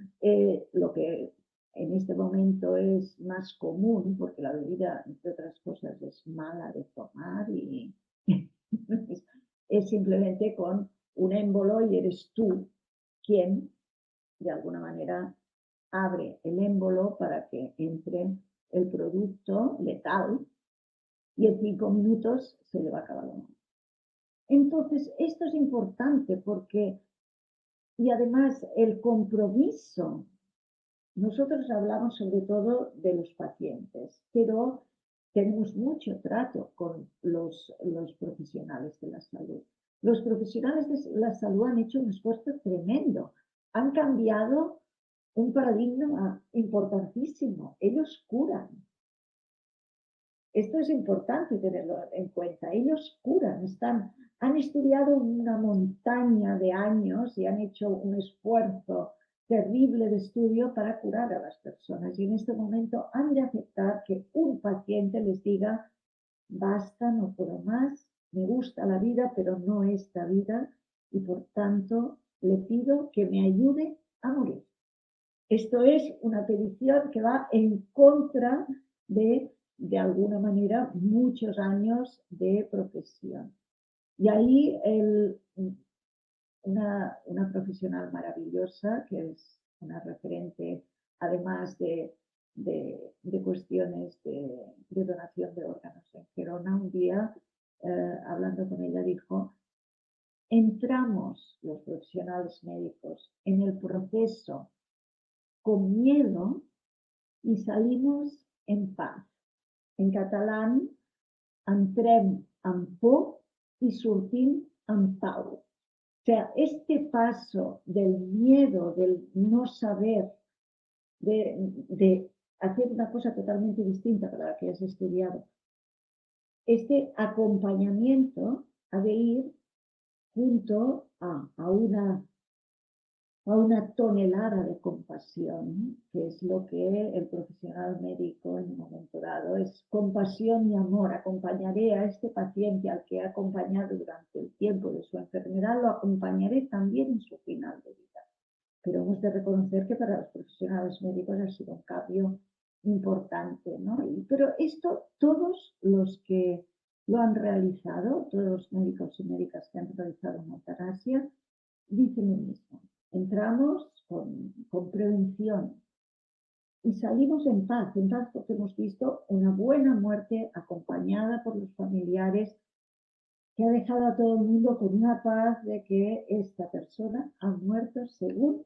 lo que en este momento es más común, porque la bebida, entre otras cosas, es mala de tomar y es simplemente con un émbolo y eres tú quien, de alguna manera, abre el émbolo para que entre el producto letal y en 5 minutos se le va a acabar la mano. Entonces, esto es importante porque, y además el compromiso, nosotros hablamos sobre todo de los pacientes, pero tenemos mucho trato con los profesionales de la salud. Los profesionales de la salud han hecho un esfuerzo tremendo, han cambiado un paradigma importantísimo, ellos curan. Esto es importante tenerlo en cuenta. Ellos curan, han estudiado una montaña de años y han hecho un esfuerzo terrible de estudio para curar a las personas. Y en este momento han de aceptar que un paciente les diga, basta, no puedo más, me gusta la vida, pero no esta vida, y por tanto le pido que me ayude a morir. Esto es una petición que va en contra de alguna manera, muchos años de profesión. Y ahí una profesional maravillosa, que es una referente, además de cuestiones de donación de órganos en Gerona, un día, hablando con ella, dijo, entramos los profesionales médicos en el proceso con miedo y salimos en paz. En catalán entrem amb por y sortim amb pau. O sea, este paso del miedo, del no saber, de hacer una cosa totalmente distinta para la que has estudiado, este acompañamiento ha de ir junto a una tonelada de compasión, que es lo que el profesional médico en un momento dado es compasión y amor. Acompañaré a este paciente al que he acompañado durante el tiempo de su enfermedad, lo acompañaré también en su final de vida. Pero hemos de reconocer que para los profesionales médicos ha sido un cambio importante, ¿no? Pero esto, todos los que lo han realizado, todos los médicos y médicas que han realizado una eutanasia, dicen lo mismo. Entramos con prevención y salimos en paz porque hemos visto una buena muerte acompañada por los familiares, que ha dejado a todo el mundo con una paz de que esta persona ha muerto según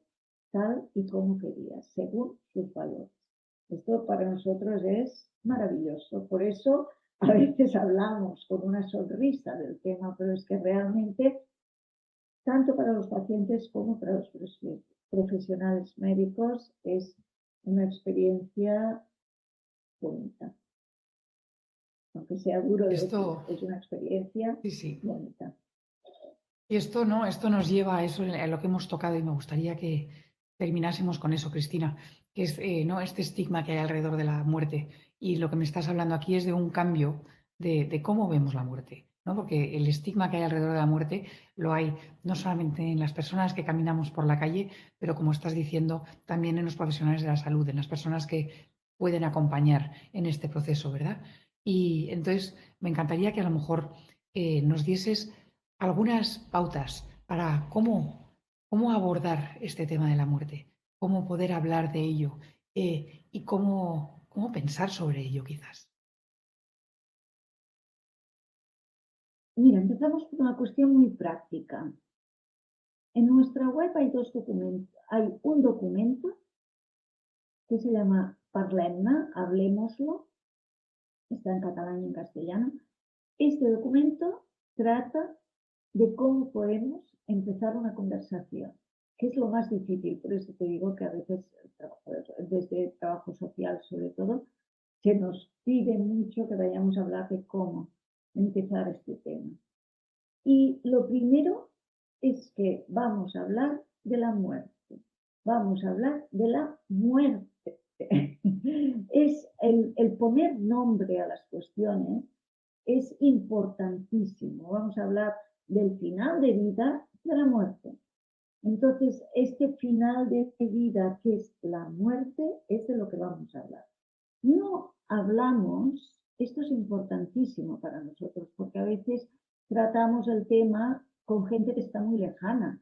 tal y como quería, según sus valores. Esto para nosotros es maravilloso. Por eso a veces hablamos con una sonrisa del tema, pero es que realmente, tanto para los pacientes como para los profesionales médicos, es una experiencia bonita. Aunque sea duro de decir, es una experiencia bonita. Y esto, ¿no? Esto nos lleva a eso, a lo que hemos tocado, y me gustaría que terminásemos con eso, Cristina, que es ¿no? este estigma que hay alrededor de la muerte. Y lo que me estás hablando aquí es de un cambio de cómo vemos la muerte, ¿no? Porque el estigma que hay alrededor de la muerte lo hay no solamente en las personas que caminamos por la calle, pero como estás diciendo, también en los profesionales de la salud, en las personas que pueden acompañar en este proceso, ¿verdad? Y entonces me encantaría que a lo mejor nos dieses algunas pautas para cómo abordar este tema de la muerte, cómo poder hablar de ello y cómo pensar sobre ello quizás. Mira, empezamos por una cuestión muy práctica. En nuestra web hay dos documentos. Hay un documento que se llama Parlem-ne, hablemoslo, está en catalán y en castellano. Este documento trata de cómo podemos empezar una conversación, que es lo más difícil. Por eso te digo que a veces, desde el trabajo social sobre todo, se nos pide mucho que vayamos a hablar de cómo empezar este tema. Y lo primero es que vamos a hablar de la muerte. Vamos a hablar de la muerte. Es el poner nombre a las cuestiones es importantísimo. Vamos a hablar del final de vida y de la muerte. Entonces, este final de vida, que es la muerte, es de lo que vamos a hablar. No hablamos, esto es importantísimo para nosotros, porque a veces tratamos el tema con gente que está muy lejana.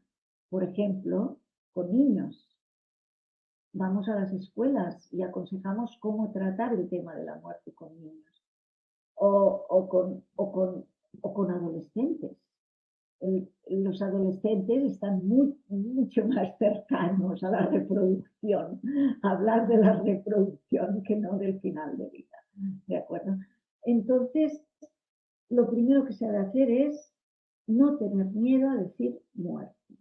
Por ejemplo, con niños. Vamos a las escuelas y aconsejamos cómo tratar el tema de la muerte con niños. O con adolescentes. Los adolescentes están mucho más cercanos a la reproducción, a hablar de la reproducción que no del final de vida. ¿De acuerdo? Entonces, lo primero que se ha de hacer es no tener miedo a decir muerte.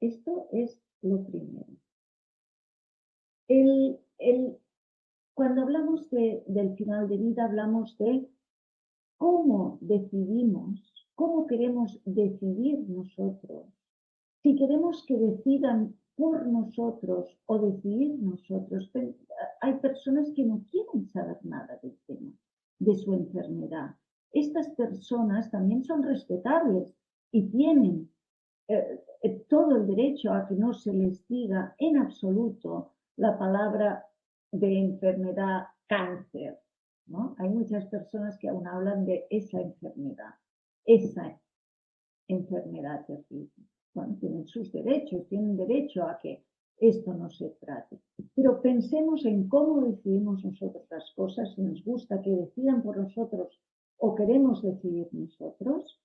Esto es lo primero. Cuando hablamos del final de vida, hablamos de cómo decidimos, cómo queremos decidir nosotros, si queremos que decidan por nosotros o decidir nosotros. Hay personas que no quieren saber nada del tema, de su enfermedad. Estas personas también son respetables y tienen todo el derecho a que no se les diga en absoluto la palabra de enfermedad cáncer, ¿no? Hay muchas personas que aún hablan de esa enfermedad terrible. Bueno, tienen sus derechos, tienen derecho a que esto no se trate. Pero pensemos en cómo decidimos nosotros las cosas, si nos gusta que decidan por nosotros o queremos decidir nosotros.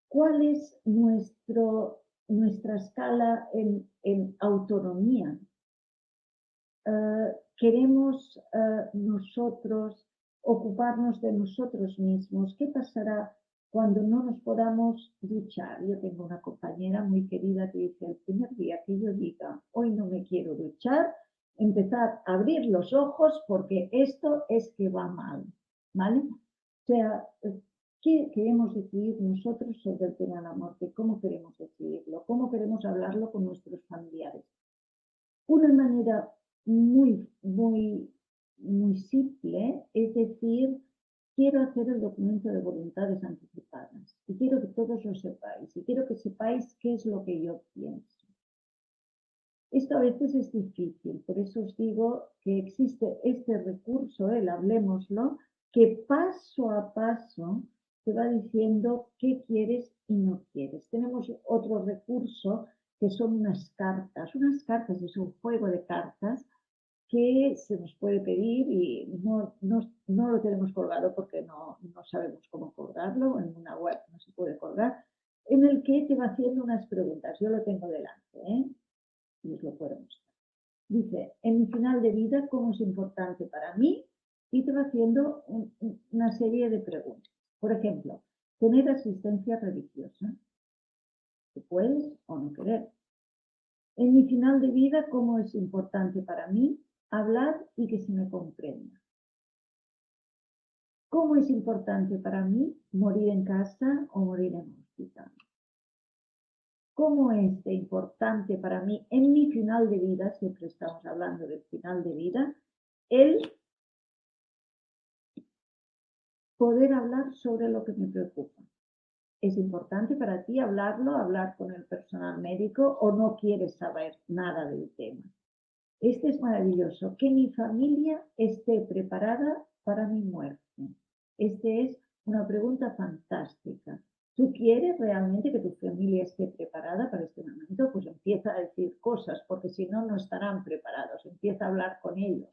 ¿Cuál es nuestra escala en autonomía? ¿Queremos nosotros ocuparnos de nosotros mismos. ¿Qué pasará cuando no nos podamos duchar? Yo tengo una compañera muy querida que dice, el primer día que yo diga, hoy no me quiero duchar, empezar a abrir los ojos porque esto es que va mal, ¿vale? O sea, ¿qué queremos decidir nosotros sobre el tema de la muerte? ¿Cómo queremos decidirlo? ¿Cómo queremos hablarlo con nuestros familiares? Una manera muy simple es decir, quiero hacer el documento de voluntades anticipadas y quiero que todos lo sepáis y quiero que sepáis qué es lo que yo pienso. Esto a veces es difícil, por eso os digo que existe este recurso, el hablemoslo, que paso a paso te va diciendo qué quieres y no quieres. Tenemos otro recurso que son unas cartas. Unas cartas es un juego de cartas que se nos puede pedir y no lo tenemos colgado porque no sabemos cómo colgarlo, en una web no se puede colgar, en el que te va haciendo unas preguntas. Yo lo tengo delante, y os lo puedo mostrar. Dice, en mi final de vida, ¿cómo es importante para mí? Y te va haciendo una serie de preguntas. Por ejemplo, tener asistencia religiosa. ¿Tú puedes o no querer? En mi final de vida, ¿cómo es importante para mí hablar y que se me comprenda? ¿Cómo es importante para mí morir en casa o morir en un hospital? ¿Cómo es de importante para mí en mi final de vida, siempre estamos hablando del final de vida, el poder hablar sobre lo que me preocupa? ¿Es importante para ti hablarlo, hablar con el personal médico o no quieres saber nada del tema? Este es maravilloso, que mi familia esté preparada para mi muerte. Esta es una pregunta fantástica. ¿Tú quieres realmente que tu familia esté preparada para este momento? Pues empieza a decir cosas, porque si no, no estarán preparados. Empieza a hablar con ellos,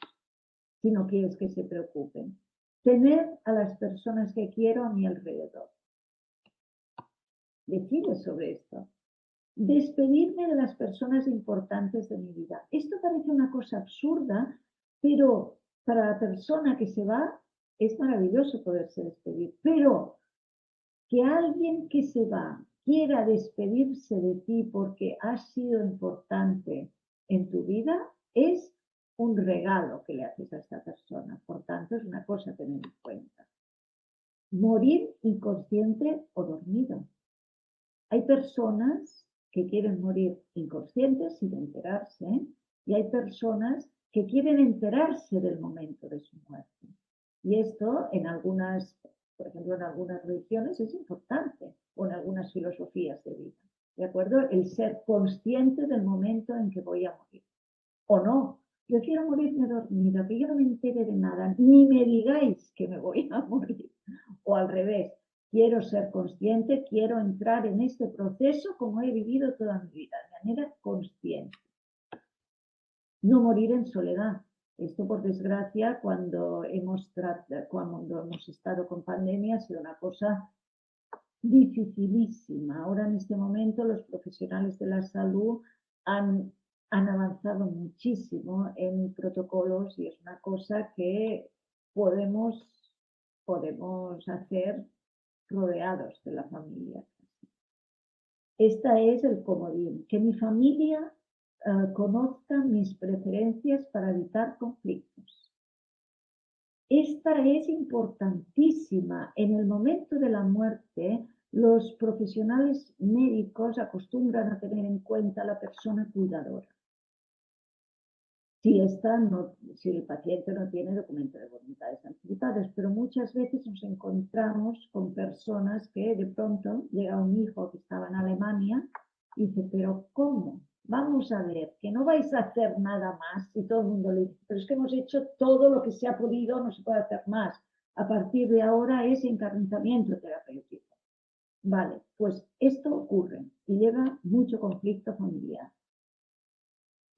si no quieres que se preocupen. Tener a las personas que quiero a mi alrededor. Decide sobre esto. Despedirme de las personas importantes de mi vida. Esto parece una cosa absurda, pero para la persona que se va es maravilloso poderse despedir. Pero que alguien que se va quiera despedirse de ti porque ha sido importante en tu vida es un regalo que le haces a esta persona. Por tanto, es una cosa a tener en cuenta. Morir inconsciente o dormido. Hay personas que quieren morir inconscientes sin enterarse, y hay personas que quieren enterarse del momento de su muerte. Y esto en algunas, por ejemplo, en algunas religiones es importante, o en algunas filosofías de vida. ¿De acuerdo? El ser consciente del momento en que voy a morir. O no, prefiero morirme dormida, que yo no me entere de nada, ni me digáis que me voy a morir. O al revés, quiero ser consciente, quiero entrar en este proceso como he vivido toda mi vida, de manera consciente. No morir en soledad. Esto, por desgracia, cuando hemos estado con pandemia, ha sido una cosa dificilísima. Ahora, en este momento, los profesionales de la salud han avanzado muchísimo en protocolos y es una cosa que podemos hacer rodeados de la familia. Esta es el comodín, que mi familia conozca mis preferencias para evitar conflictos. Esta es importantísima. En el momento de la muerte, los profesionales médicos acostumbran a tener en cuenta a la persona cuidadora. Si el paciente no tiene documento de voluntades anticipadas, pero muchas veces nos encontramos con personas que de pronto llega un hijo que estaba en Alemania y dice, pero ¿cómo? Vamos a ver, que no vais a hacer nada más. Y todo el mundo le dice, pero es que hemos hecho todo lo que se ha podido, no se puede hacer más. A partir de ahora es encarnizamiento terapéutico. Vale, pues esto ocurre y lleva mucho conflicto familiar.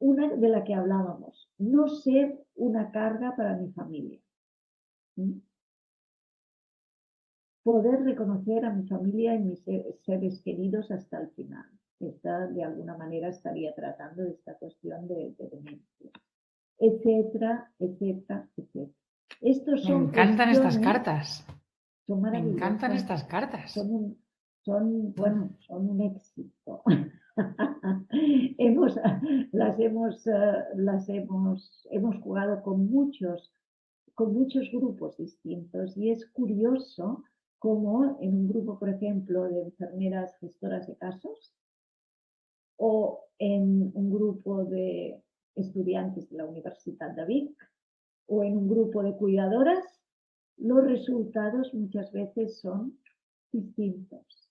Una de la que hablábamos, no ser una carga para mi familia. Poder reconocer a mi familia y mis seres queridos hasta el final. Esta, de alguna manera, estaría tratando de esta cuestión de demencia, etcétera, etcétera, etcétera. Estos Me son encantan estas cuestiones, cartas. son Me encantan maravillosas, estas cartas. bueno, son un éxito. Hemos, hemos jugado con muchos grupos distintos y es curioso cómo en un grupo, por ejemplo, de enfermeras gestoras de casos o en un grupo de estudiantes de la Universidad de Vic o en un grupo de cuidadoras, los resultados muchas veces son distintos.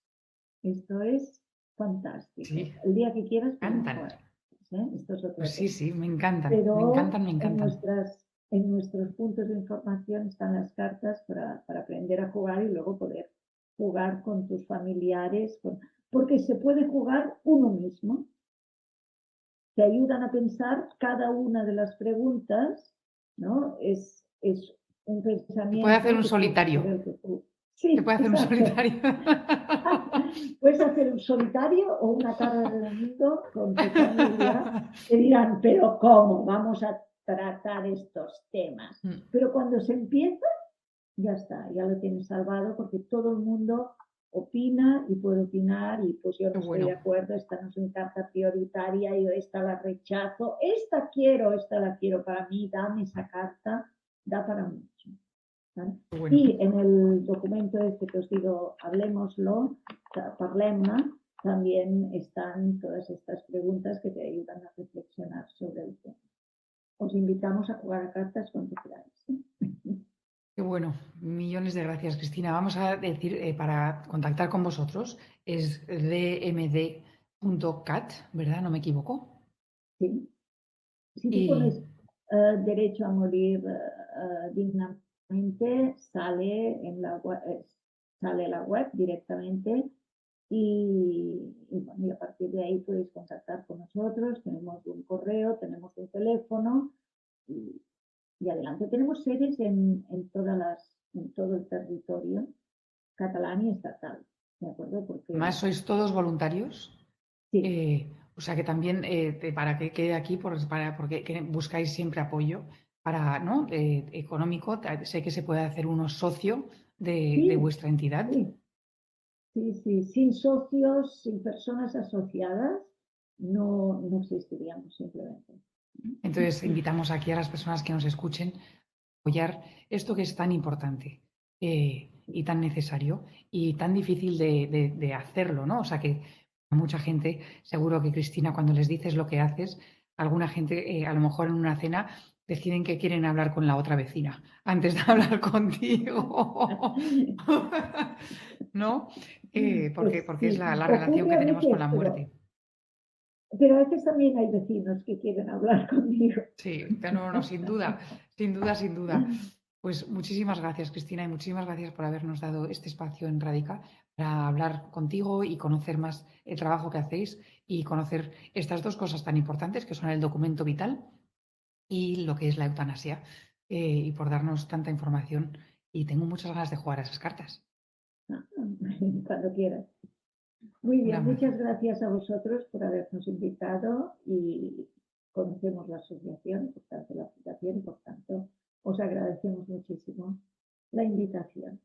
Esto es fantástico. Sí, El día que quieras me podemos encantan. jugar. ¿Eh? Esto es Pues otro sí, tema. sí, me encantan, me Pero encantan, me encantan. en nuestros puntos de información están las cartas para aprender a jugar y luego poder jugar con tus familiares, porque se puede jugar uno mismo. Te ayudan a pensar cada una de las preguntas, ¿no? Es un Se puede hacer pensamiento un por solitario. el que tú... Se Sí, puede hacer un exacto. solitario. Puedes hacer un solitario o una tarde de domingo con tu familia que dirán, pero ¿cómo vamos a tratar estos temas? Pero cuando se empieza, ya está, ya lo tienes salvado porque todo el mundo opina y puede opinar y pues yo Qué no estoy de bueno, acuerdo, esta no es mi carta prioritaria, yo esta la rechazo, esta la quiero para mí, dame esa carta, da para mucho. ¿Vale? qué bueno. Y en el documento este que os digo, hablemoslo, parlemna, también están todas estas preguntas que te ayudan a reflexionar sobre el tema. Os invitamos a jugar a cartas cuando queráis. Qué bueno. Millones de gracias, Cristina. Vamos a decir, para contactar con vosotros, es dmd.cat, ¿verdad? ¿No me equivoco? ¿Sí? Si tú Y pones derecho a morir dignamente, sale en sale la web directamente bueno, y a partir de ahí podéis contactar con nosotros. Tenemos un correo, tenemos un teléfono y, y adelante. Tenemos sedes en todo el territorio catalán y estatal, ¿de acuerdo? Porque además sois todos voluntarios. sí, O sea que también, para que quede aquí, porque que buscáis siempre apoyo para, ¿no? Económico, sé que se puede hacer uno socio de sí, vuestra entidad. sí, sí, sí, sin socios, sin personas asociadas, no existiríamos simplemente. Entonces, invitamos aquí a las personas que nos escuchen a apoyar esto que es tan importante y tan necesario y tan difícil de hacerlo, ¿no? O sea que a mucha gente, seguro que Cristina, cuando les dices lo que haces, alguna gente, a lo mejor en una cena, deciden que quieren hablar con la otra vecina antes de hablar contigo. ¿No? Pues Porque es sí, la relación ocurre que a tenemos con veces, la muerte. pero a veces también hay vecinos que quieren hablar conmigo. Sí, no, no, sin duda, sin duda, sin duda. Pues muchísimas gracias, Cristina, y muchísimas gracias por habernos dado este espacio en Radica para hablar contigo y conocer más el trabajo que hacéis y conocer estas dos cosas tan importantes que son el documento vital y lo que es la eutanasia, y por darnos tanta información. Y tengo muchas ganas de jugar a esas cartas. Cuando quieras. Muy Un bien, abrazo. muchas gracias a vosotros por habernos invitado y conocemos la asociación, por tanto la fundación y por tanto os agradecemos muchísimo la invitación.